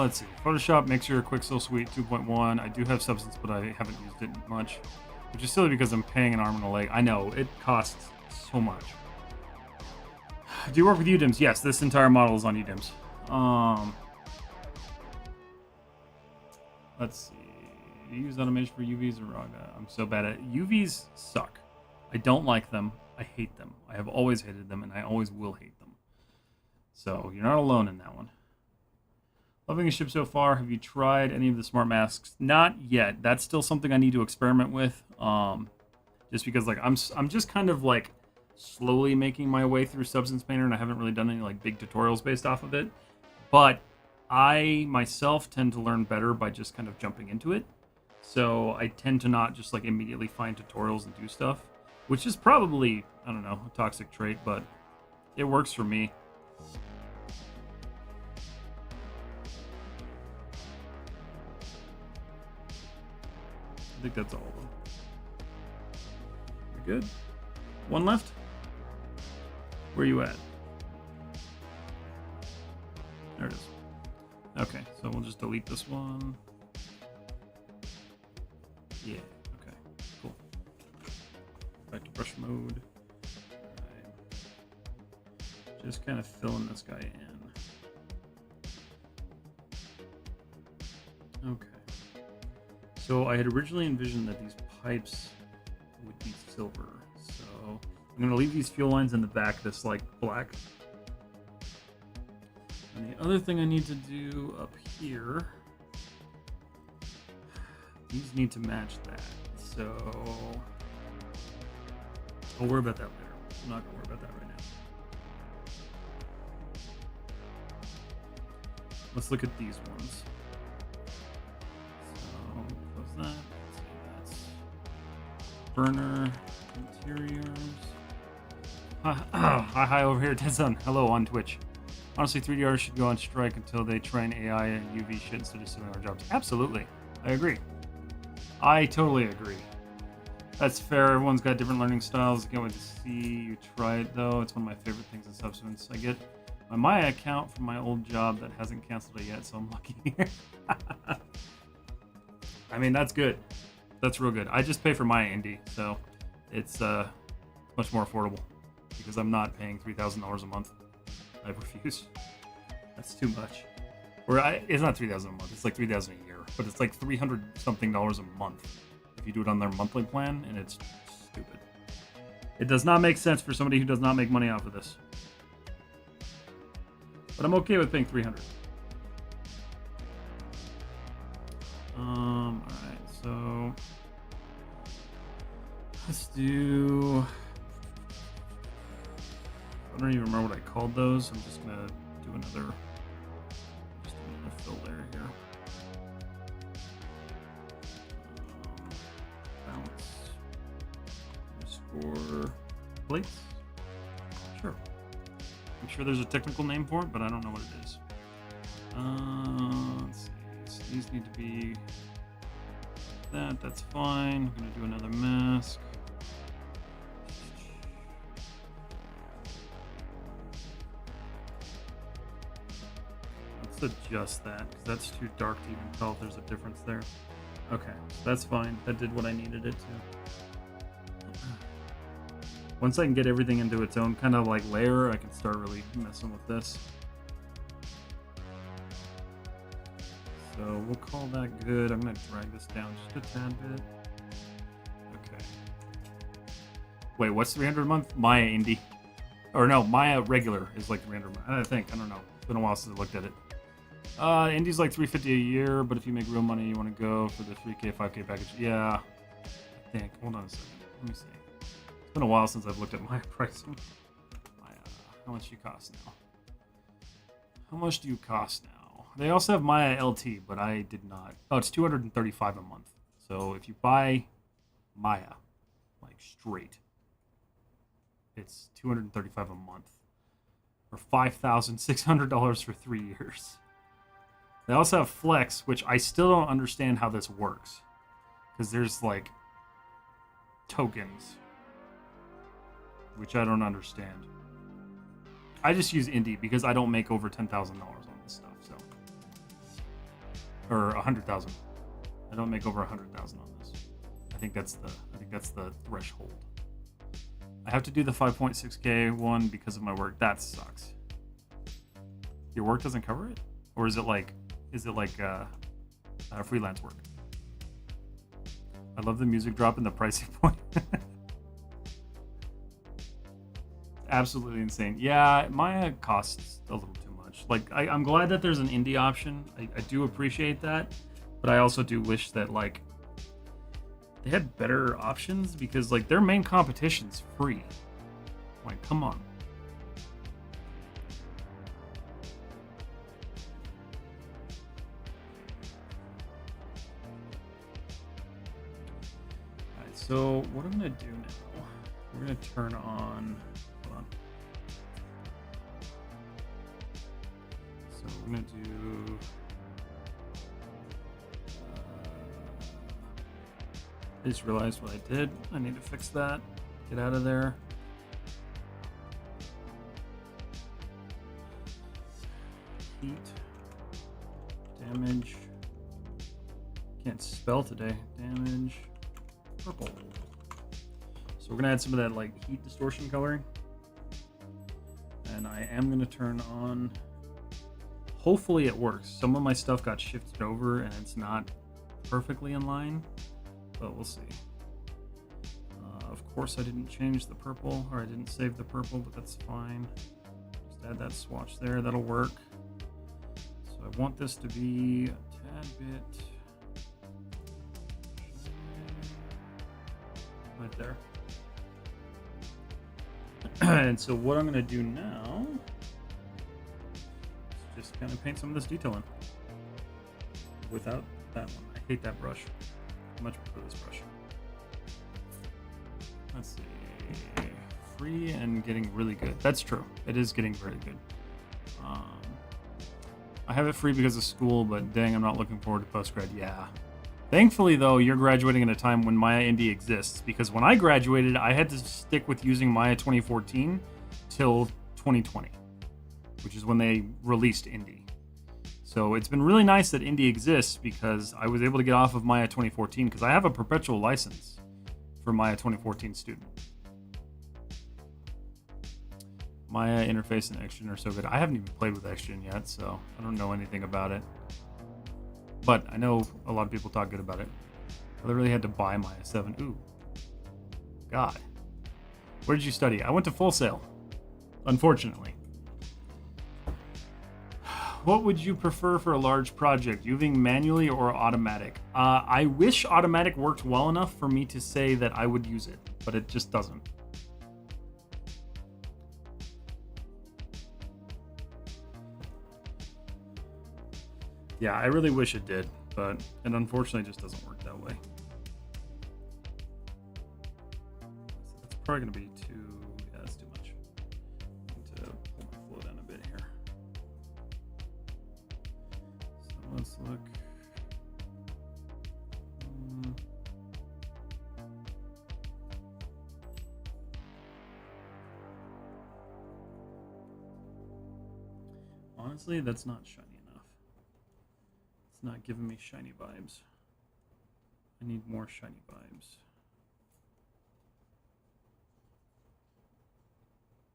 Let's see. Photoshop Mixer Quixel Suite 2.1. I do have Substance, but I haven't used it much, which is silly because I'm paying an arm and a leg. I know, it costs so much. Do you work with UDIMs? Yes, this entire model is on UDIMs. Let's see. Do you use automation for UVs or Raga? I'm so bad at it. UVs suck. I don't like them. I hate them. I have always hated them, and I always will hate them. So you're not alone in that one. Loving the ship so far. Have you tried any of the smart masks? Not yet. That's still something I need to experiment with. Just because like I'm just kind of like slowly making my way through Substance Painter, and I haven't really done any like big tutorials based off of it. But I myself tend to learn better by just kind of jumping into it. So I tend to not just like immediately find tutorials and do stuff, which is probably, I don't know, a toxic trait, but it works for me. I think that's all of them. You're good. One left. Where are you at? There it is. Okay, so we'll just delete this one. Yeah, okay, cool. Back to brush mode. Alright. Just kind of filling this guy in. Okay. So I had originally envisioned that these pipes would be silver. So I'm going to leave these fuel lines in the back this like black. And the other thing I need to do up here, these need to match that. So I'll worry about that later. I'm not going to worry about that right now. Let's look at these ones. So close that. Let's see, that's burner interiors. Hi over here, Tezun. Hello on Twitch. Honestly, 3D artists should go on strike until they train AI and UV shit instead of doing our jobs. Absolutely. I agree. I totally agree. That's fair. Everyone's got different learning styles. I can't wait to see you try it, though. It's one of my favorite things in Substance. I get my Maya account from my old job that hasn't canceled it yet, so I'm lucky here. I mean, that's good. That's real good. I just pay for Maya Indie, so it's much more affordable because I'm not paying $3,000 a month. I refuse. That's too much. It's not $3,000 a month. It's like $3,000 a year, but it's like $300 something a month if you do it on their monthly plan, and it's stupid. It does not make sense for somebody who does not make money off of this. But I'm okay with paying $300. All right. So let's do. I don't even remember what I called those. I'm just gonna do another plates? Sure. I'm sure there's a technical name for it, but I don't know what it is. Let's see. So these need to be that's fine. I'm gonna do another mask. Let's adjust that because that's too dark to even tell if there's a difference there. Okay, that's fine. That did what I needed it to. Once I can get everything into its own kind of like layer, I can start really messing with this. So we'll call that good. I'm going to drag this down just a tad bit. Okay. Wait, what's 300 a month? Maya Indie. Or no, Maya regular is like 300 a month. I think. I don't know. It's been a while since I looked at it. Indie's like $350 a year, but if you make real money, you want to go for the 3K, 5K package. Yeah, I think. Hold on a second. Let me see. It's been a while since I've looked at Maya pricing. Maya, how much do you cost now? How much do you cost now? They also have Maya LT, but I did not. Oh, it's $235 a month. So if you buy Maya, like straight, it's $235 a month, or $5,600 for 3 years. They also have Flex, which I still don't understand how this works, because there's like tokens, which I don't understand. I just use Indie because I don't make over $10,000 on this stuff, so, or 100,000. I don't make over 100,000 on this. I think that's the threshold. I have to do the 5.6K one because of my work. That sucks. Your work doesn't cover it, or is it like freelance work? I love the music drop and the pricing point. Absolutely insane. Yeah, Maya costs a little too much. Like, I'm glad that there's an indie option. I do appreciate that, but I also do wish that like they had better options, because like their main competition's free. Like, come on. Alright, so what I'm gonna do now, we're gonna turn on, hold on. So we're gonna do I just realized what I did. I need to fix that. Get out of there. Heat. Damage. Can't spell today. Damage. Purple. So we're gonna add some of that like heat distortion coloring. And I am gonna turn on, hopefully it works. Some of my stuff got shifted over and it's not perfectly in line, but we'll see. Of course I didn't change the purple, or I didn't save the purple, but that's fine. Just add that swatch there, that'll work. So I want this to be a tad bit right there. And so what I'm gonna do now is just kind of paint some of this detail in without that one. I hate that brush. I much prefer this brush. Let's see. Free and getting really good. That's true. It is getting very good. I have it free because of school, but dang, I'm not looking forward to postgrad. Yeah. Thankfully, though, you're graduating at a time when Maya Indie exists, because when I graduated, I had to stick with using Maya 2014 till 2020, which is when they released Indie. So it's been really nice that Indie exists, because I was able to get off of Maya 2014 because I have a perpetual license for Maya 2014 student. Maya interface and XGen are so good. I haven't even played with XGen yet, so I don't know anything about it. But I know a lot of people talk good about it. I literally had to buy Maya 7. Ooh. God. Where did you study? I went to Full Sail, unfortunately. What would you prefer for a large project, using manually or automatic? I wish automatic worked well enough for me to say that I would use it, but it just doesn't. Yeah, I really wish it did, but it unfortunately just doesn't work that way. So that's probably going to be too... let's look. Honestly, that's not shiny enough. It's not giving me shiny vibes. I need more shiny vibes.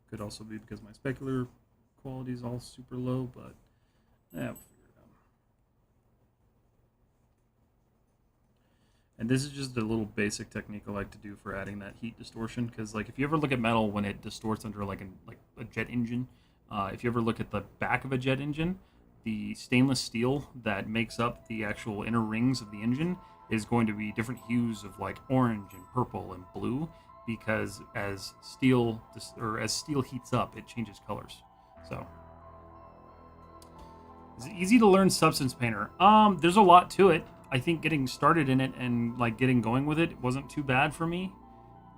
Could also be because my specular quality is all super low, but we'll figure it out. And this is just a little basic technique I like to do for adding that heat distortion, because like if you ever look at metal when it distorts under like a jet engine, if you ever look at the back of a jet engine, the stainless steel that makes up the actual inner rings of the engine is going to be different hues of like orange and purple and blue, because as steel heats up, it changes colors. So, is it easy to learn Substance Painter? There's a lot to it. I think getting started in it and like getting going with it wasn't too bad for me.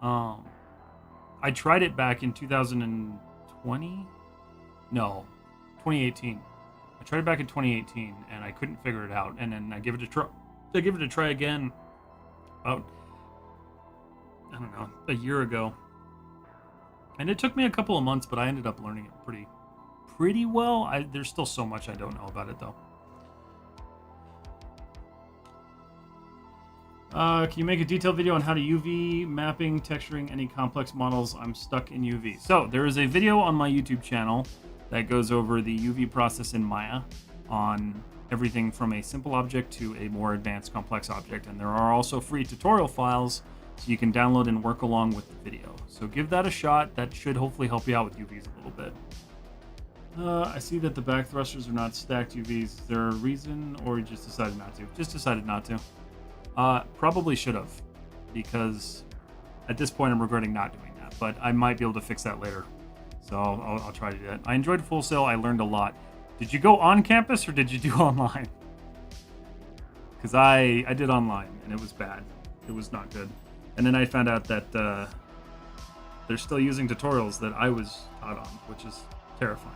I tried it back in 2020. No, 2018. I tried it back in 2018 and I couldn't figure it out. And then I give it a try. I give it a try again about, I don't know, a year ago. And it took me a couple of months, but I ended up learning it pretty well. There's still so much I don't know about it though. Can you make a detailed video on how to UV mapping, texturing any complex models? I'm stuck in UV. So there is a video on my YouTube channel that goes over the UV process in Maya on everything from a simple object to a more advanced complex object. And there are also free tutorial files so you can download and work along with the video. So give that a shot. That should hopefully help you out with UVs a little bit. I see that the back thrusters are not stacked UVs. Is there a reason, or you just decided not to? Just decided not to. Probably should have, because at this point I'm regretting not doing that, but I might be able to fix that later. So I'll try to do that. I enjoyed Full Sail. I learned a lot. Did you go on campus or did you do online? Because I did online and it was bad. It was not good. And then I found out that they're still using tutorials that I was taught on, which is terrifying.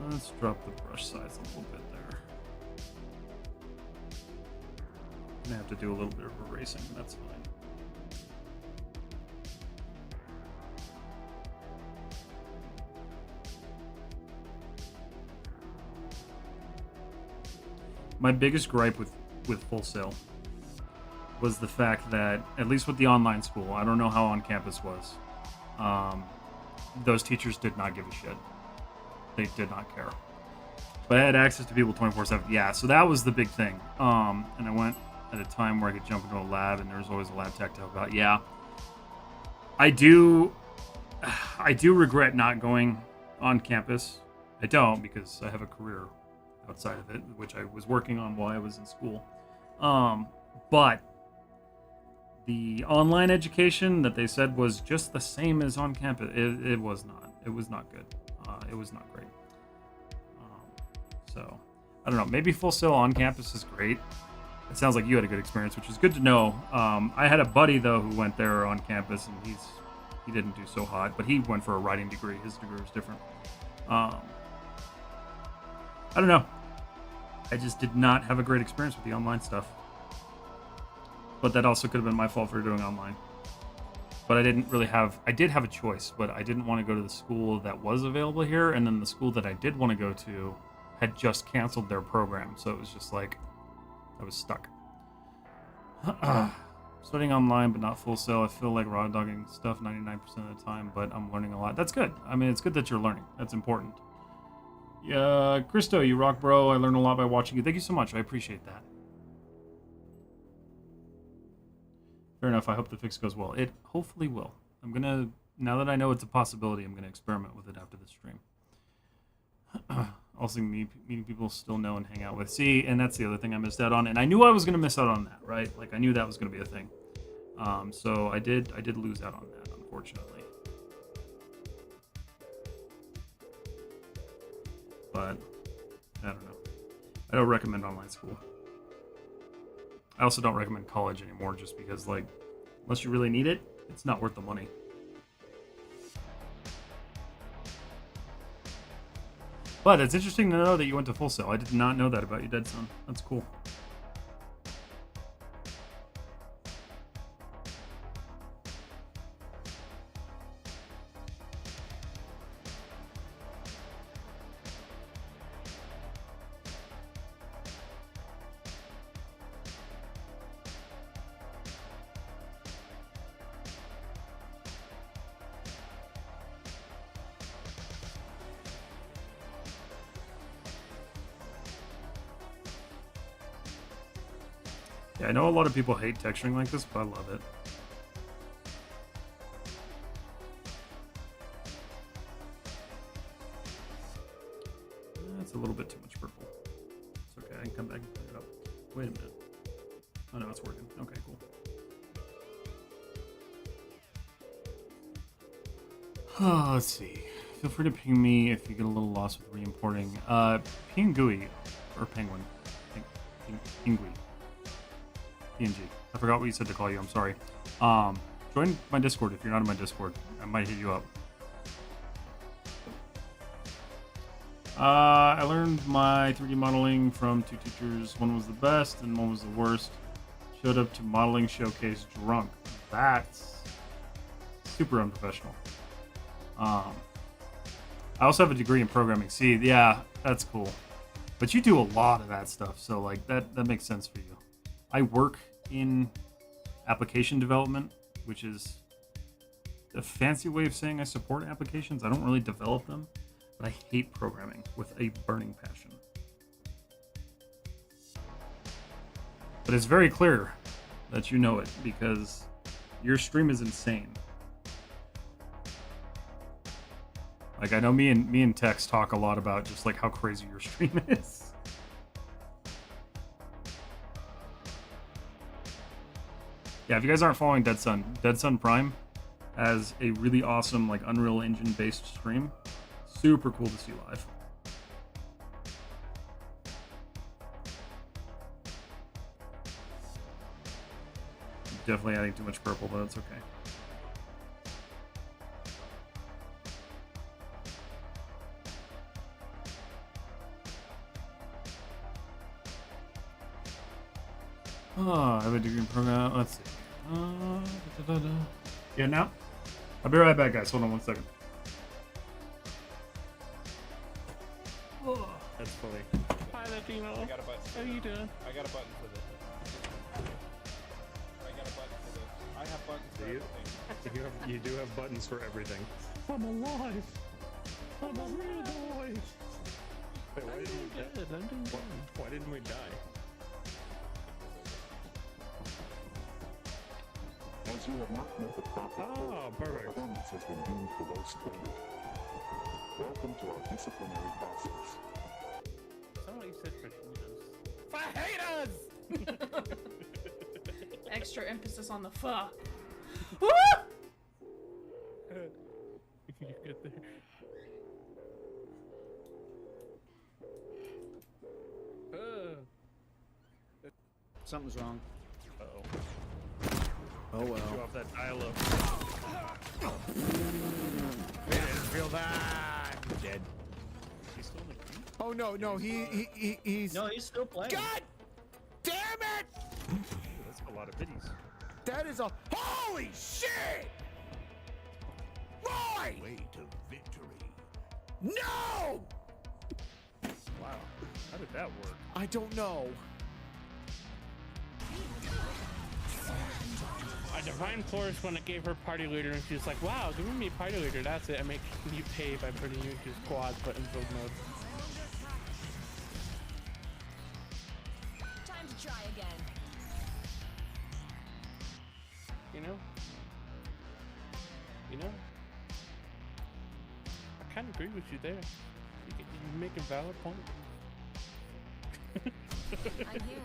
Let's drop the brush size a little bit there. I'm gonna have to do a little bit of erasing, that's fine. My biggest gripe with Full Sail was the fact that, at least with the online school, I don't know how on campus was, those teachers did not give a shit. They did not care. But I had access to people 24/7. Yeah, so that was the big thing. And I went at a time where I could jump into a lab, and there was always a lab tech to help out. Yeah, I do regret not going on campus. I don't, because I have a career outside of it, which I was working on while I was in school. But the online education that they said was just the same as on campus, it was not. It was not good. It was not great. So, I don't know. Maybe Full Sail on campus is great. It sounds like you had a good experience, which is good to know. I had a buddy, though, who went there on campus, and he didn't do so hot, but he went for a writing degree. His degree was different. I don't know. I just did not have a great experience with the online stuff. But that also could have been my fault for doing online. But I did have a choice, but I didn't want to go to the school that was available here, and then the school that I did want to go to had just canceled their program, so it was just like, I was stuck. Studying online, but not Full Sail. I feel like raw dogging stuff 99% of the time, but I'm learning a lot. That's good. I mean, it's good that you're learning. That's important. Yeah, Christo, you rock, bro. I learned a lot by watching you. Thank you so much. I appreciate that. Fair enough. I hope the fix goes well. It hopefully will. I'm going to, now that I know it's a possibility, I'm going to experiment with it after the stream. Also, meeting people still know and hang out with. See, and that's the other thing I missed out on. And I knew I was going to miss out on that, right? Like, I knew that was going to be a thing. So I did lose out on that, unfortunately. But, I don't know. I don't recommend online school. I also don't recommend college anymore just because, like, unless you really need it, it's not worth the money. But it's interesting to know that you went to Full Sail. I did not know that about you, Dead Son. That's cool. Yeah, I know a lot of people hate texturing like this, but I love it. That's a little bit too much purple. It's okay, I can come back and clean it up. Wait a minute. Oh no, it's working. Okay, cool. Let's see. Feel free to ping me if you get a little lost with re-importing. Pingui, or Penguin. Pingui. PNG. I forgot what you said to call you. I'm sorry. Join my Discord if you're not in my Discord. I might hit you up. I learned my 3D modeling from 2 teachers. One was the best and one was the worst. Showed up to modeling showcase drunk. That's super unprofessional. I also have a degree in programming. See, yeah, that's cool. But you do a lot of that stuff, so like that makes sense for you. I work in application development, which is a fancy way of saying I support applications. I don't really develop them, but I hate programming with a burning passion. But it's very clear that you know it because your stream is insane. Like, I know me and Tex talk a lot about just like how crazy your stream is. Yeah, if you guys aren't following Dead Son Prime has a really awesome like Unreal Engine based stream. Super cool to see live. Definitely adding too much purple, but it's okay. I have a degree in program. Let's see. Yeah, now? I'll be right back, guys. Hold on 1 second. Oh, that's funny. Hi, Latino. I got a button. How you doing? I got a button for this. I got a button for this. I have buttons for everything. You do have buttons for everything. I'm alive. I'm a real boy. Wait, I'm doing good. I'm doing good. why didn't we die? As you have not met the proper Oh, perfect. performance has been deemed below standard. Welcome to our disciplinary process. Somebody said fajitas. Extra emphasis on the fuck. Woo! You get there. Something's wrong. Uh-oh. Oh well. Show off that dial-up. I didn't feel that. I'm dead. He's still in the game? Oh no, he's. No, he's still playing. God damn it! Ooh, that's a lot of biddies. That is a holy shit! Roy! Way to victory. No! Wow. How did that work? I don't know. A divine flourish when it gave her party leader, and she was like, "Wow, giving me party leader. That's it. I make you pay by putting you into squad, but in build mode." Time to try again. You know. I kind of agree with you there. You make a valid point. I'm here.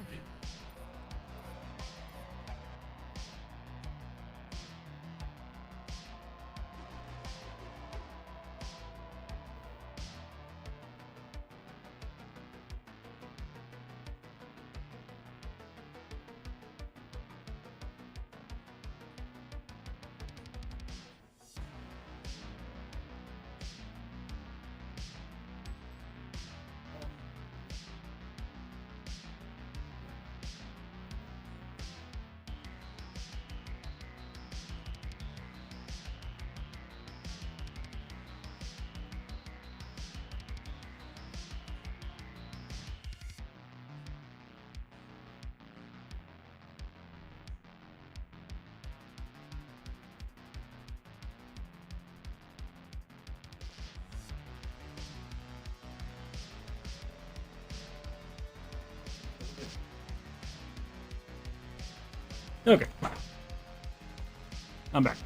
I'm back.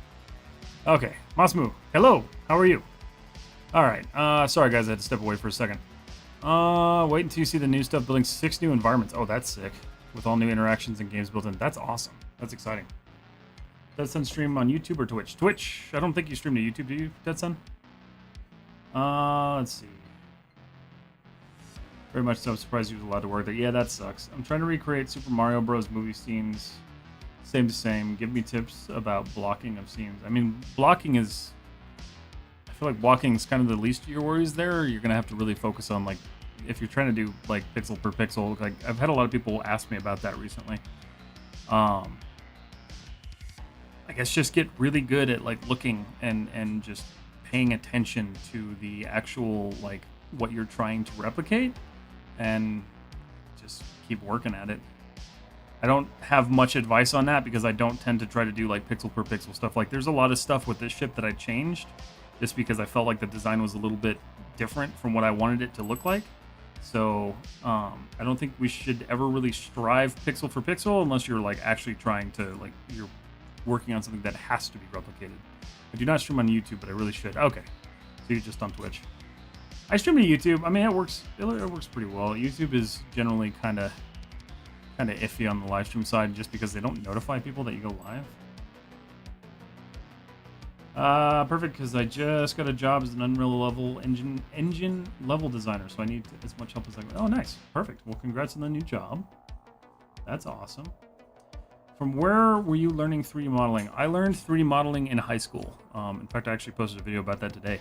Okay, Masmu. Hello. How are you? All right. Sorry guys, I had to step away for a second. Wait until you see the new stuff. Building 6 new environments. Oh, that's sick. With all new interactions and games built in. That's awesome. That's exciting. Deadson stream on YouTube or Twitch? Twitch. I don't think you stream to YouTube, do you, Deadson? Let's see. Very much so. I'm surprised you was allowed to work there. Yeah, that sucks. I'm trying to recreate Super Mario Bros. Movie scenes. Same. Give me tips about blocking of scenes. I mean, blocking is... I feel like blocking is kind of the least of your worries there. You're going to have to really focus on, like, if you're trying to do, like, pixel per pixel. Like, I've had a lot of people ask me about that recently. I guess just get really good at, like, looking and just paying attention to the actual, like, what you're trying to replicate. And just keep working at it. I don't have much advice on that because I don't tend to try to do like pixel per pixel stuff. Like there's a lot of stuff with this ship that I changed just because I felt like the design was a little bit different from what I wanted it to look like. So I don't think we should ever really strive pixel for pixel unless you're like actually trying to like you're working on something that has to be replicated. I do not stream on YouTube, but I really should. Okay, so you're just on Twitch. I stream to YouTube. I mean, it works pretty well. YouTube is generally kind of iffy on the live stream side just because they don't notify people that you go live. Perfect, because I just got a job as an Unreal level engine level designer, so I need as much help as I can. Oh, nice. Perfect. Well, congrats on the new job. That's awesome. From where were you learning 3D modeling? I learned 3D modeling in high school. In fact, I actually posted a video about that today.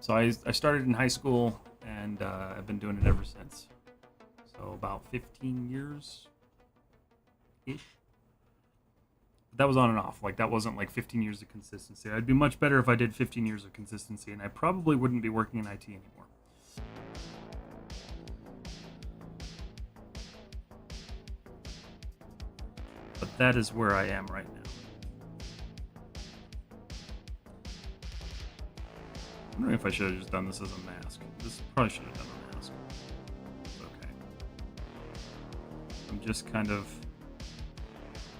So I started in high school, and I've been doing it ever since. So about 15 years-ish. That was on and off. Like, that wasn't like 15 years of consistency. I'd be much better if I did 15 years of consistency, and I probably wouldn't be working in IT anymore. But that is where I am right now. I'm wondering if I should have just done this as a mask. This probably should have done a mask. It's okay. I'm just kind of...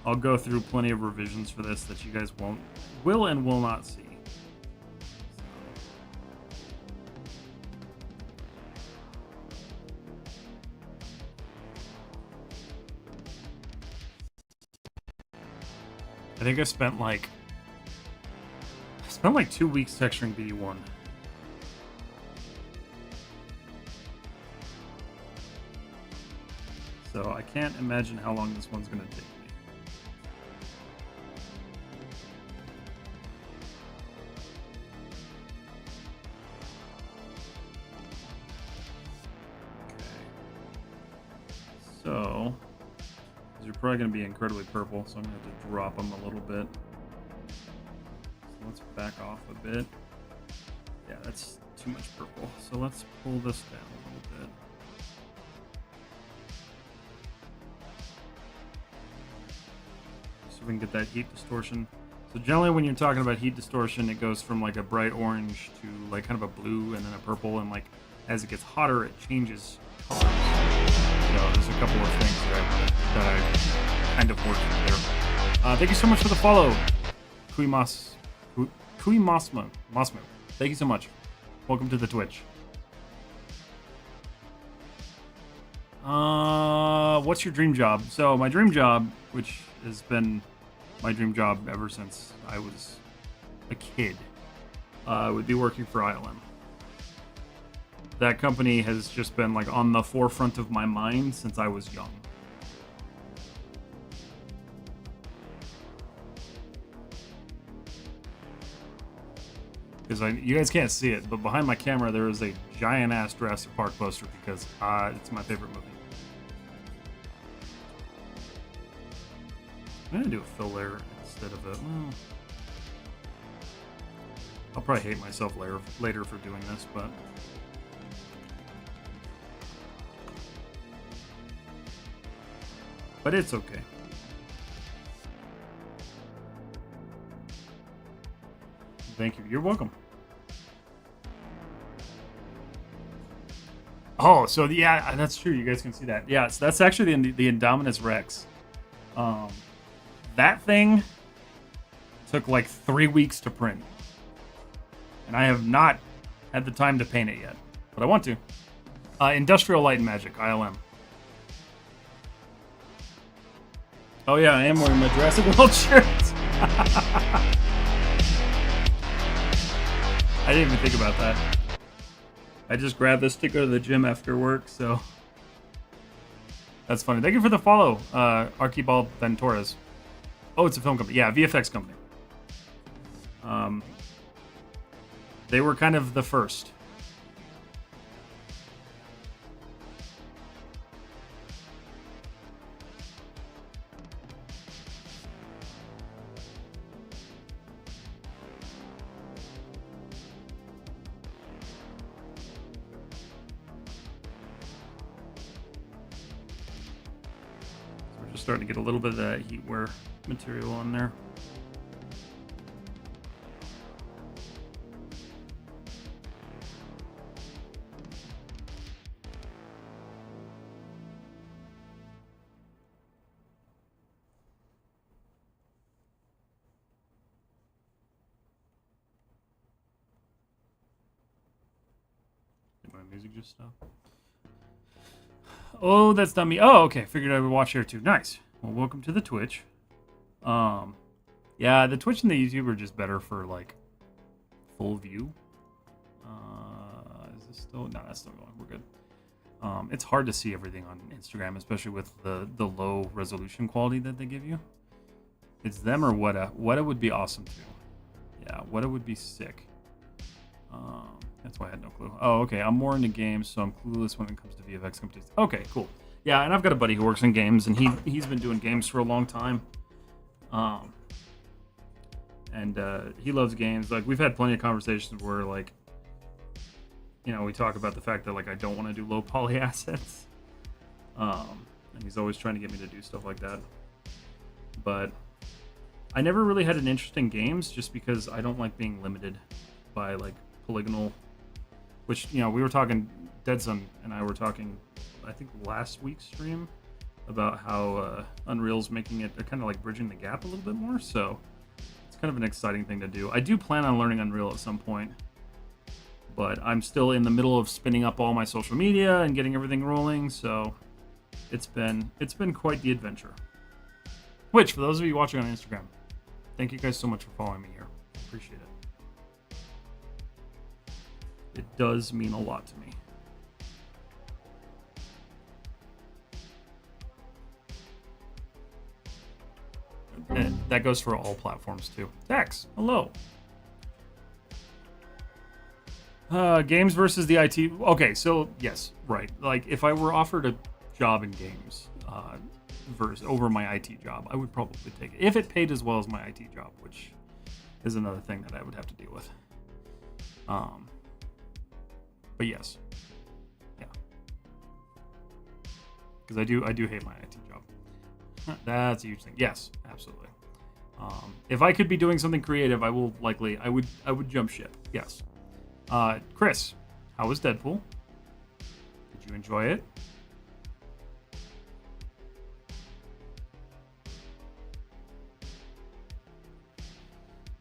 I'll go through plenty of revisions for this that you guys will and will not see. I think I spent like 2 weeks texturing BD1. So I can't imagine how long this one's going to take me. Okay. So, you're probably going to be incredibly purple, so I'm going to have to drop them a little bit. So let's back off a bit. Yeah, that's too much purple. So let's pull this down a little bit. So we can get that heat distortion. So generally when you're talking about heat distortion, it goes from like a bright orange to like kind of a blue and then a purple, and like as it gets hotter, it changes colors. So there's a couple of things that I kind of worked with there. Thank you so much for the follow, Kuimasmo. Thank you so much. Welcome to the Twitch. What's your dream job? So my dream job, which has been my dream job ever since I was a kid, would be working for ILM. That company has just been like on the forefront of my mind since I was young. Because you guys can't see it, but behind my camera there is a giant ass Jurassic Park poster because it's my favorite movie. I'm gonna do a fill layer instead of a. Well, I'll probably hate myself later for doing this, but. But it's okay. Thank you. You're welcome. Oh, so yeah, that's true. You guys can see that. Yeah, so that's actually the Indominus Rex. That thing took like 3 weeks to print. And I have not had the time to paint it yet. But I want to. Industrial Light and Magic, ILM. Oh yeah, I am wearing my Jurassic World shirt. I didn't even think about that. I just grabbed this to go to the gym after work, so... That's funny. Thank you for the follow, Archibald Ventores. Oh, it's a film company. Yeah, VFX company. They were kind of the first. We're just starting to get a little bit of that heat wear material on there. My music just stopped. Oh, that's not me. Oh, okay. Figured I would watch here too. Nice. Well, welcome to the Twitch. Yeah, the Twitch and the YouTube are just better for like full view. Is this still? No, that's still going. We're good. It's hard to see everything on Instagram, especially with the low resolution quality that they give you. It's them or Weta. Weta would be awesome too. Yeah, Weta would be sick. That's why I had no clue. Oh, okay. I'm more into games, so I'm clueless when it comes to VFX companies. Okay, cool. Yeah, and I've got a buddy who works in games, and he's been doing games for a long time. And he loves games. Like, we've had plenty of conversations where, like, you know, we talk about the fact that, like, I don't want to do low poly assets. And he's always trying to get me to do stuff like that. But I never really had an interest in games just because I don't like being limited by, like, polygonal, which, you know, we were talking, Deadson and I were talking, I think last week's stream, about how Unreal's making it, they're kind of like bridging the gap a little bit more, so it's kind of an exciting thing to do. I do plan on learning Unreal at some point, but I'm still in the middle of spinning up all my social media and getting everything rolling, so it's been quite the adventure. Which, for those of you watching on Instagram, thank you guys so much for following me here. Appreciate it. It does mean a lot to me. And that goes for all platforms too. Dex, hello. Games versus the IT. Okay, so yes, right. Like if I were offered a job in games versus over my IT job, I would probably take it if it paid as well as my IT job, which is another thing that I would have to deal with. But yes, yeah, because I do hate my IT job. That's a huge thing. Yes, absolutely. If I could be doing something creative, I would jump ship. Yes. Chris, how was Deadpool? Did you enjoy it?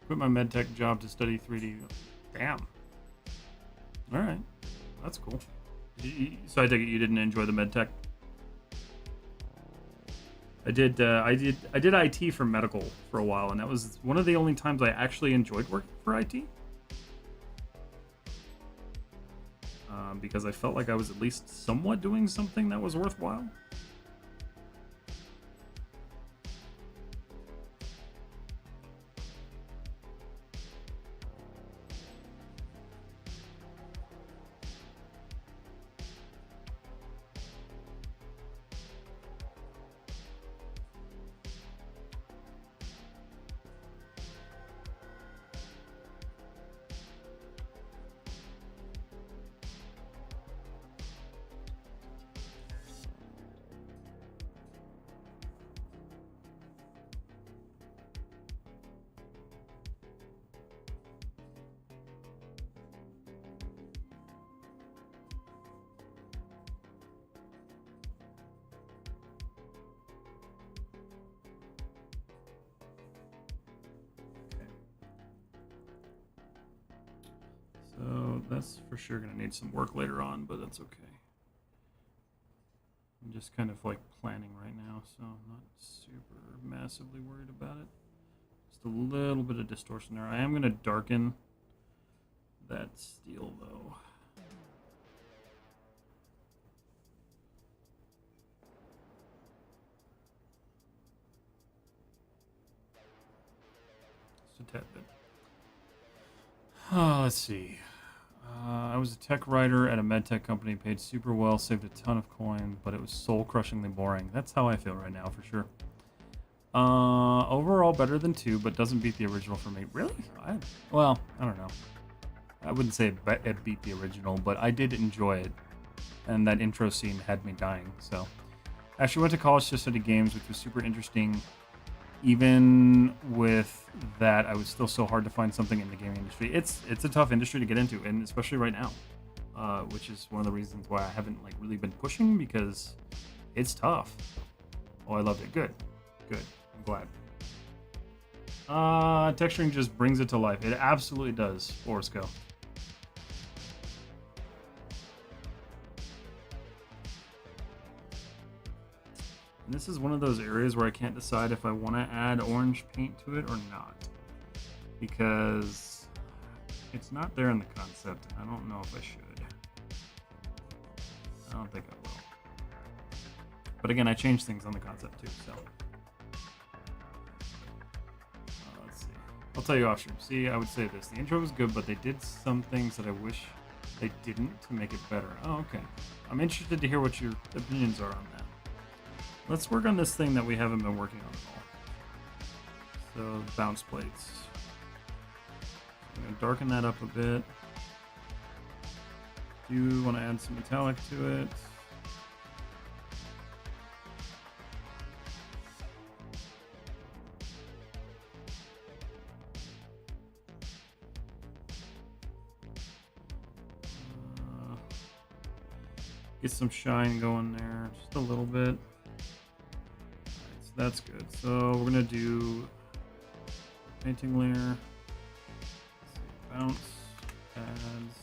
Quit my medtech job to study 3D. Damn. All right. That's cool. So I take it you didn't enjoy the medtech. I did IT for medical for a while, and that was one of the only times I actually enjoyed working for IT. Because I felt like I was at least somewhat doing something that was worthwhile. that's for sure gonna need some work later on, but that's okay. I'm just kind of like planning right now, so I'm not super massively worried about it. Just a little bit of distortion there. I am gonna darken that steel though. Just a tad bit. Let's see. I was a tech writer at a medtech company, paid super well, saved a ton of coin, but it was soul-crushingly boring. That's how I feel right now, for sure. Overall, better than 2, but doesn't beat the original for me. Really? Well, I don't know. I wouldn't say it beat the original, but I did enjoy it. And that intro scene had me dying, so. Actually went to college to study games, which was super interesting. Even with that, I was still so hard to find something in the gaming industry. It's a tough industry to get into, and especially right now, which is one of the reasons why I haven't like really been pushing, because it's tough. Oh, I loved it. Good. I'm glad. Texturing just brings it to life. It absolutely does, Orsco. And this is one of those areas where I can't decide if I want to add orange paint to it or not. Because it's not there in the concept. I don't know if I should. I don't think I will. But again, I changed things on the concept too, so. Let's see. I'll tell you off stream. See, I would say this. The intro was good, but they did some things that I wish they didn't to make it better. Oh, okay. I'm interested to hear what your opinions are on that. Let's work on this thing that we haven't been working on at all. So, bounce plates. I'm going to darken that up a bit. Do want to add some metallic to it. Get some shine going there, just a little bit. That's good. So we're gonna do painting layer, bounce, pads,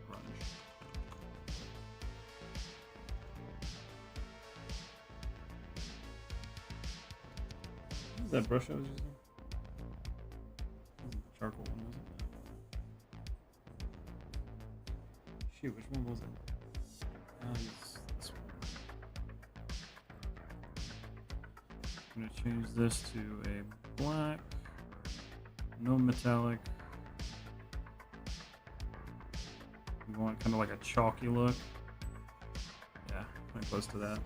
grunge. What is that brush I was using? Charcoal one, wasn't it? Shoot, which one was it? This one. I'm going to change this to a black, no metallic. We want kind of like a chalky look. Yeah, quite close to that.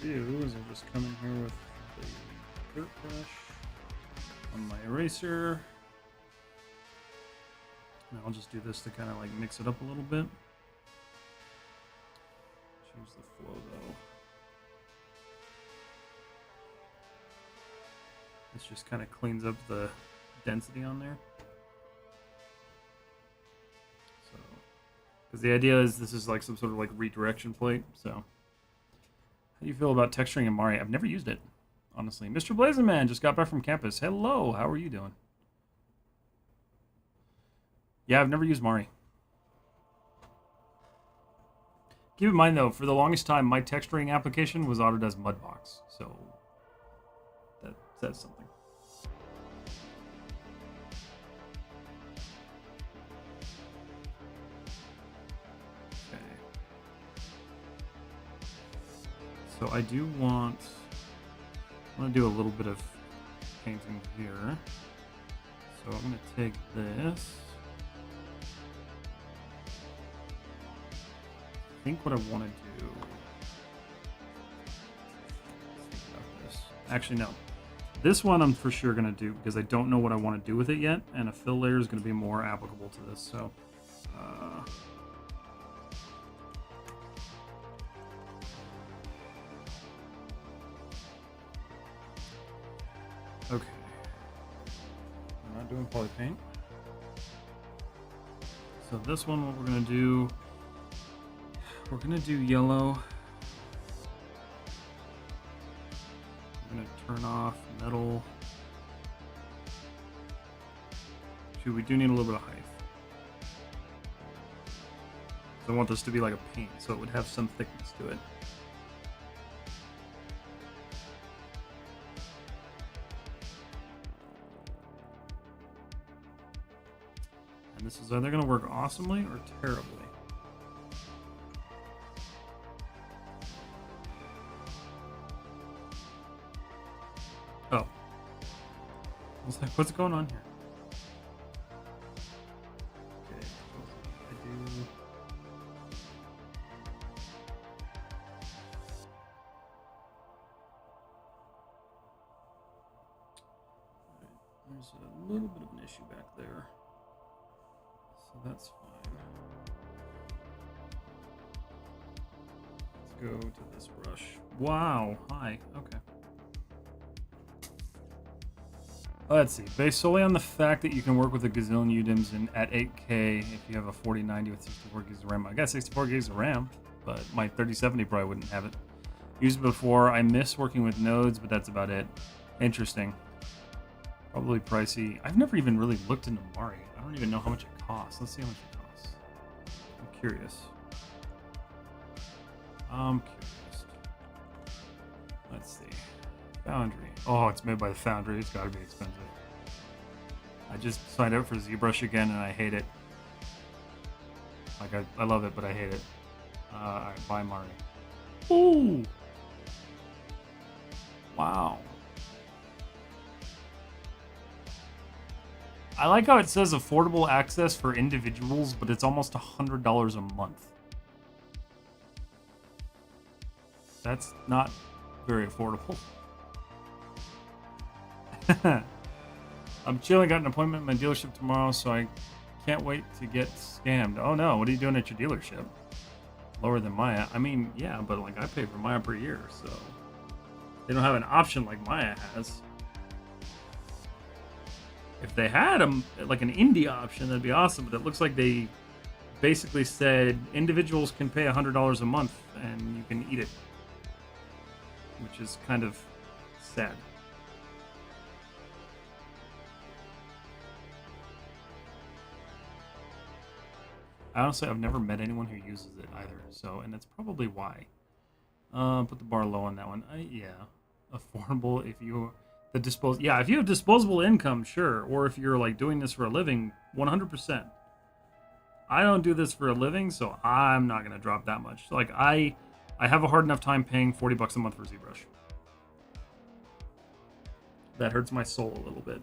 I'll just come in here with the dirt brush on my eraser. And I'll just do this to kind of like mix it up a little bit. Change the flow though. This just kind of cleans up the density on there. So, because the idea is this is like some sort of like redirection plate, so. How do you feel about texturing in Mari? I've never used it, honestly. Mr. Blazingman just got back from campus. Hello, how are you doing? Yeah, I've never used Mari. Keep in mind, though, for the longest time, my texturing application was Autodesk Mudbox, so that says something. So I do want to do a little bit of painting here. So I'm going to take this. I think what I want to do. Let's think about this. Actually, no. This one I'm for sure going to do because I don't know what I want to do with it yet, and a fill layer is going to be more applicable to this. So, okay. I'm not doing poly paint. So this one, what we're going to do, we're going to do yellow. I'm going to turn off metal. Actually, we do need a little bit of height. So I want this to be like a paint, so it would have some thickness to it. And this is either going to work awesomely or terribly. Oh. What's going on here? Okay. I do... There's a little bit of an issue back there. So that's fine. Let's go to this brush. Wow. Hi. Okay. Let's see. Based solely on the fact that you can work with a gazillion UDIMs at 8K if you have a 4090 with 64 gigs of RAM. I got 64 gigs of RAM, but my 3070 probably wouldn't have it. Used it before. I miss working with nodes, but that's about it. Interesting. Probably pricey. I've never even really looked into Mari. I don't even know how much it costs. Let's see how much it costs. I'm curious. Let's see. Foundry. Oh, it's made by the Foundry. It's gotta be expensive. I just signed up for ZBrush again and I hate it. Like, I love it, but I hate it. Alright, buy Mari. Ooh! Wow. I like how it says affordable access for individuals, but it's almost $100 a month. That's not very affordable. I'm chilling, got an appointment at my dealership tomorrow, so I can't wait to get scammed. Oh no, what are you doing at your dealership? Lower than Maya. I mean, yeah, but like I pay for Maya per year, so they don't have an option like Maya has. If they had like an indie option, that'd be awesome, but it looks like they basically said individuals can pay $100 a month and you can eat it, which is kind of sad. Honestly, I've never met anyone who uses it either, so, and that's probably why. Put the bar low on that one. Yeah, affordable if you, yeah, if you have disposable income, sure, or if you're like doing this for a living, 100%. I don't do this for a living, so I'm not gonna drop that much. Like I have a hard enough time paying $40 a month for ZBrush. That hurts my soul a little bit.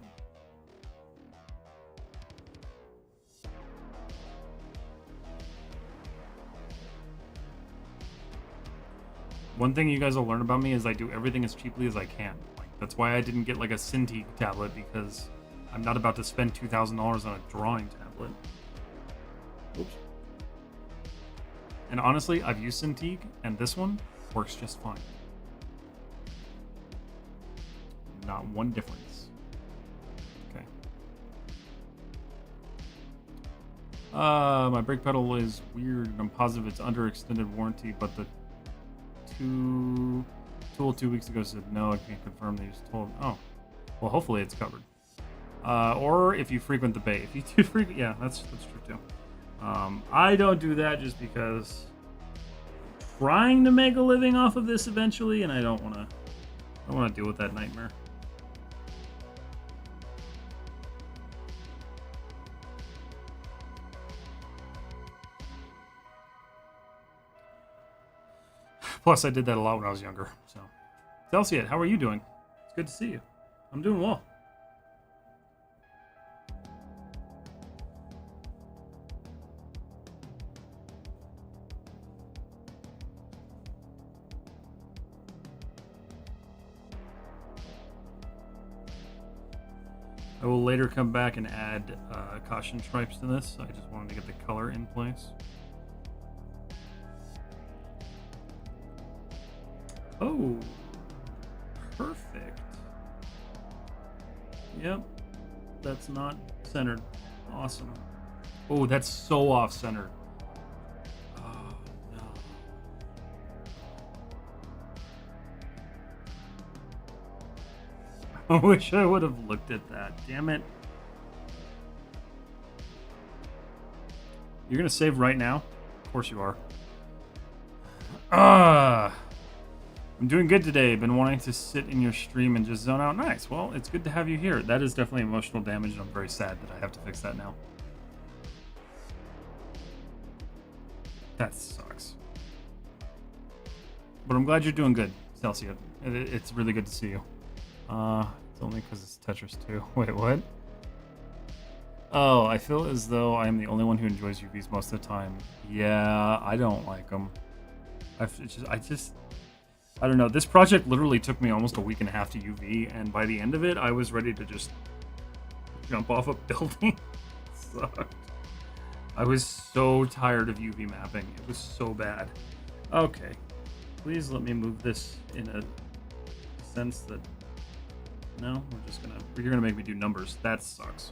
One thing you guys will learn about me is I do everything as cheaply as I can. Like, that's why I didn't get like a Cintiq tablet, because I'm not about to spend $2,000 on a drawing tablet. Oops. And honestly, I've used Cintiq, and this one works just fine. Not one difference. Okay. My brake pedal is weird, and I'm positive it's under extended warranty, but the tool 2 weeks ago said no, I can't confirm. They just told, oh, well, hopefully it's covered. Or if you frequent the bay. If you do frequent, yeah, that's true too. I don't do that just because I'm trying to make a living off of this eventually, and I don't want to deal with that nightmare. Plus, I did that a lot when I was younger. So, Celsius, how are you doing? It's good to see you. I'm doing well. I will later come back and add caution stripes to this. I just wanted to get the color in place. Oh, perfect. Yep, that's not centered. Awesome. Oh, that's so off-centered. Oh, no. I wish I would have looked at that. Damn it. You're going to save right now? Of course you are. I'm doing good today. Been wanting to sit in your stream and just zone out. Nice. Well, it's good to have you here. That is definitely emotional damage, and I'm very sad that I have to fix that now. That sucks. But I'm glad you're doing good, Celsia. It's really good to see you. It's only because it's Tetris 2. Wait, what? Oh, I feel as though I am the only one who enjoys UVs most of the time. Yeah, I don't like them. I don't know. This project literally took me almost a week and a half to UV, and by the end of it, I was ready to just jump off a building. It sucked. I was so tired of UV mapping. It was so bad. Okay. Please let me move this in a sense that... No, you're gonna make me do numbers. That sucks.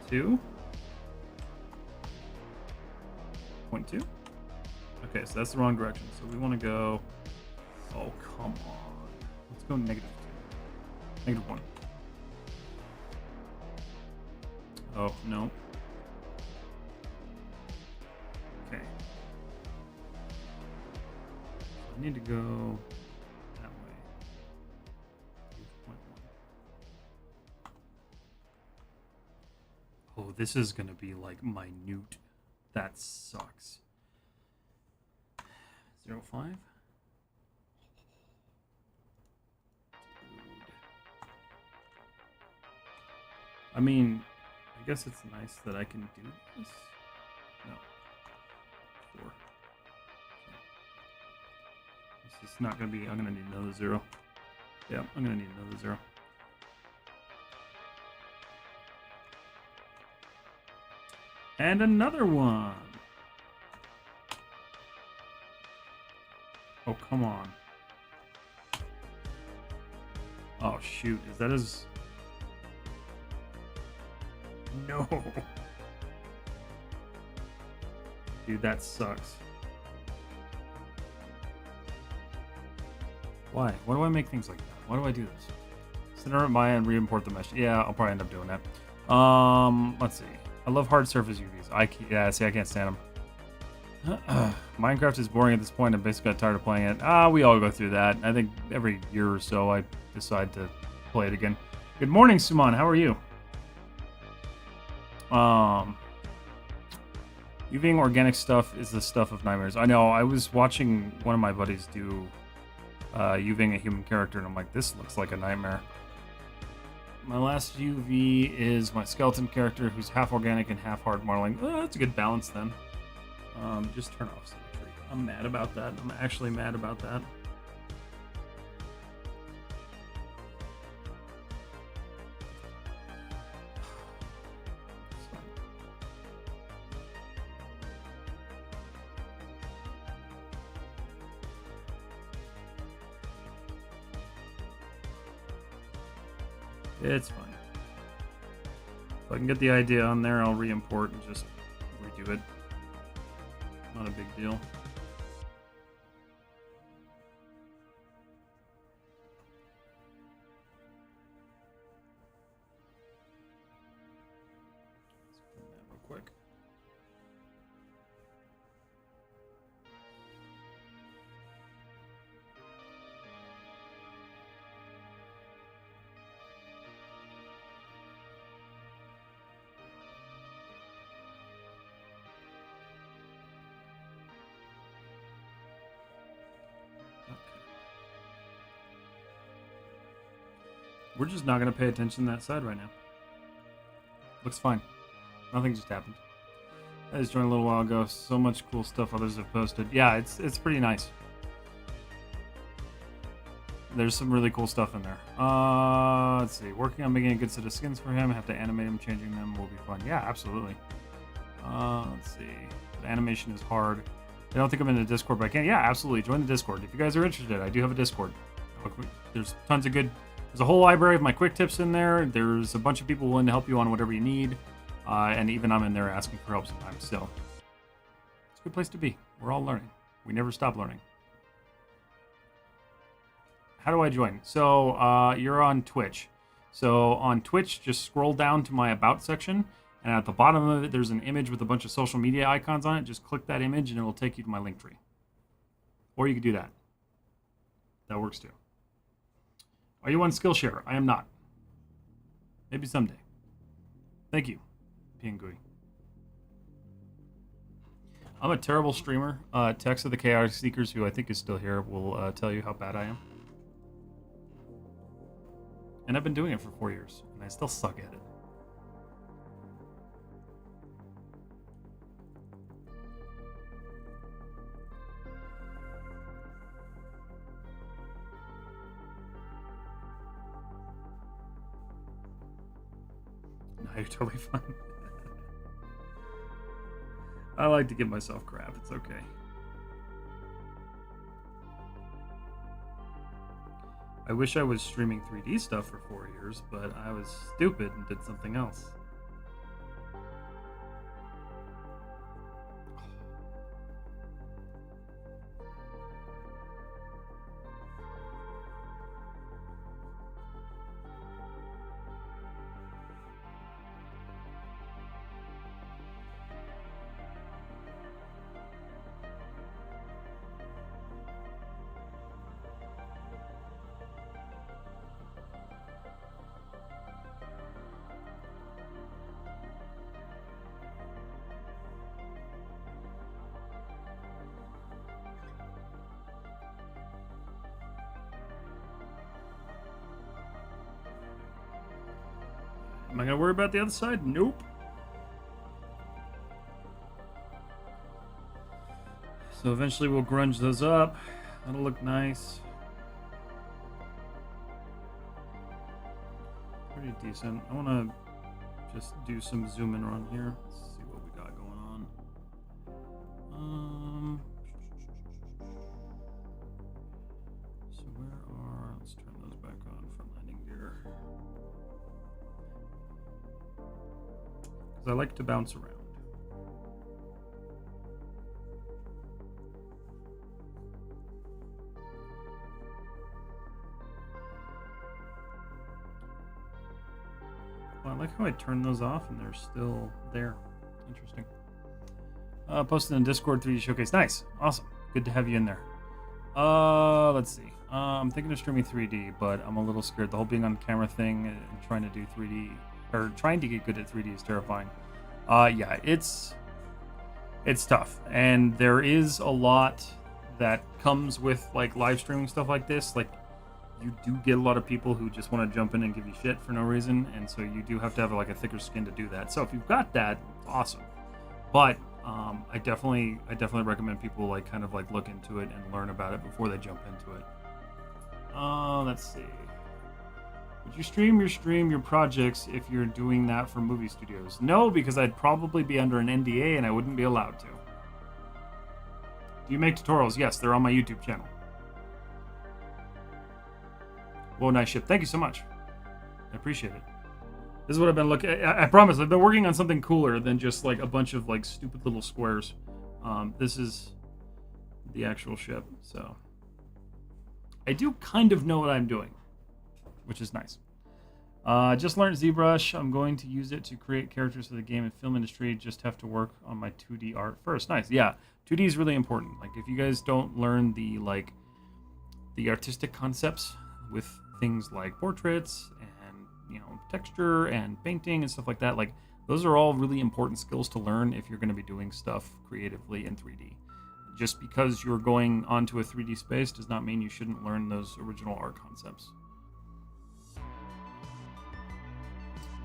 2.2. Okay, so that's the wrong direction. So we want to go... Oh, come on. Let's go -2. -1. Oh, no. Okay. I need to go that way. 2.1. Oh, this is going to be like minute. That sucks. 0.5. I mean, I guess it's nice that I can do this. No. 4. This is not going to be... I'm going to need another 0. Yeah, I'm going to need another 0. And another one. Oh, come on. Oh, shoot. Is that as... No. Dude, that sucks. Why? Why do I make things like that? Why do I do this? Center at Maya and re-import the mesh. Yeah, I'll probably end up doing that. Let's see. I love hard surface UVs. Yeah, see, I can't stand them. Minecraft is boring at this point. I basically got tired of playing it. We all go through that. I think every year or so I decide to play it again. Good morning, Suman. How are you? UVing organic stuff is the stuff of nightmares. I know. I was watching one of my buddies do UVing a human character, and I'm like, this looks like a nightmare. My last UV is my skeleton character, who's half organic and half hard modeling. That's a good balance then. Just turn off symmetry. I'm mad about that. I'm actually mad about that. It's fine. If I can get the idea on there, I'll re-import and just redo it. Not a big deal. Let's clean that real quick. We're just not going to pay attention to that side right now. Looks fine. Nothing just happened. I just joined a little while ago. So much cool stuff others have posted. Yeah, it's pretty nice. there's some really cool stuff in there. Let's see. Working on making a good set of skins for him. Have to animate him. Changing them will be fun. Yeah, absolutely. Let's see. The animation is hard. I don't think I'm in the Discord, but I can. Yeah, absolutely. Join the Discord. If you guys are interested, I do have a Discord. There's tons of good... There's a whole library of my quick tips in there. There's a bunch of people willing to help you on whatever you need. And even I'm in there asking for help sometimes. So, it's a good place to be. We're all learning. We never stop learning. How do I join? So, you're on Twitch. So, on Twitch, just scroll down to my About section. And at the bottom of it, there's an image with a bunch of social media icons on it. Just click that image and it will take you to my link tree. Or you could do that. That works too. Are you on Skillshare? I am not. Maybe someday. Thank you, Piangui. I'm a terrible streamer. Tex of the Chaotic Seekers, who I think is still here, will tell you how bad I am. And I've been doing it for 4 years, and I still suck at it. No, you're totally fine. I like to give myself crap. It's okay. I wish I was streaming 3D stuff for 4 years, but I was stupid and did something else. Am I gonna worry about the other side? Nope. So eventually we'll grunge those up. That'll look nice. Pretty decent. I wanna just do some zoom in around here. Let's see what we got going on. So where are... Let's turn those back on for landing gear. I like to bounce around. Well, I like how I turn those off and they're still there. Interesting. Posted in Discord 3D Showcase. Nice. Awesome. Good to have you in there. Let's see. I'm thinking of streaming 3D, but I'm a little scared. The whole being on camera thing and trying to do 3D... or trying to get good at 3D is terrifying. Yeah, it's tough, and there is a lot that comes with like live streaming stuff like this. Like, you do get a lot of people who just want to jump in and give you shit for no reason, and so you do have to have like a thicker skin to do that. So if you've got that, it's awesome. But I definitely recommend people like kind of like look into it and learn about it before they jump into it. Let's see. Would you stream your projects if you're doing that for movie studios? No, because I'd probably be under an NDA and I wouldn't be allowed to. Do you make tutorials? Yes, they're on my YouTube channel. Whoa, nice ship. Thank you so much. I appreciate it. This is what I've been looking at. I promise, I've been working on something cooler than just like a bunch of like stupid little squares. This is the actual ship, so I do kind of know what I'm doing, which is nice. Just learned ZBrush. I'm going to use it to create characters for the game and film industry. Just have to work on my 2D art first. Nice. Yeah, 2D is really important. Like, if you guys don't learn the artistic concepts with things like portraits and, you know, texture and painting and stuff like that, like, those are all really important skills to learn if you're going to be doing stuff creatively in 3D. Just because you're going onto a 3D space does not mean you shouldn't learn those original art concepts.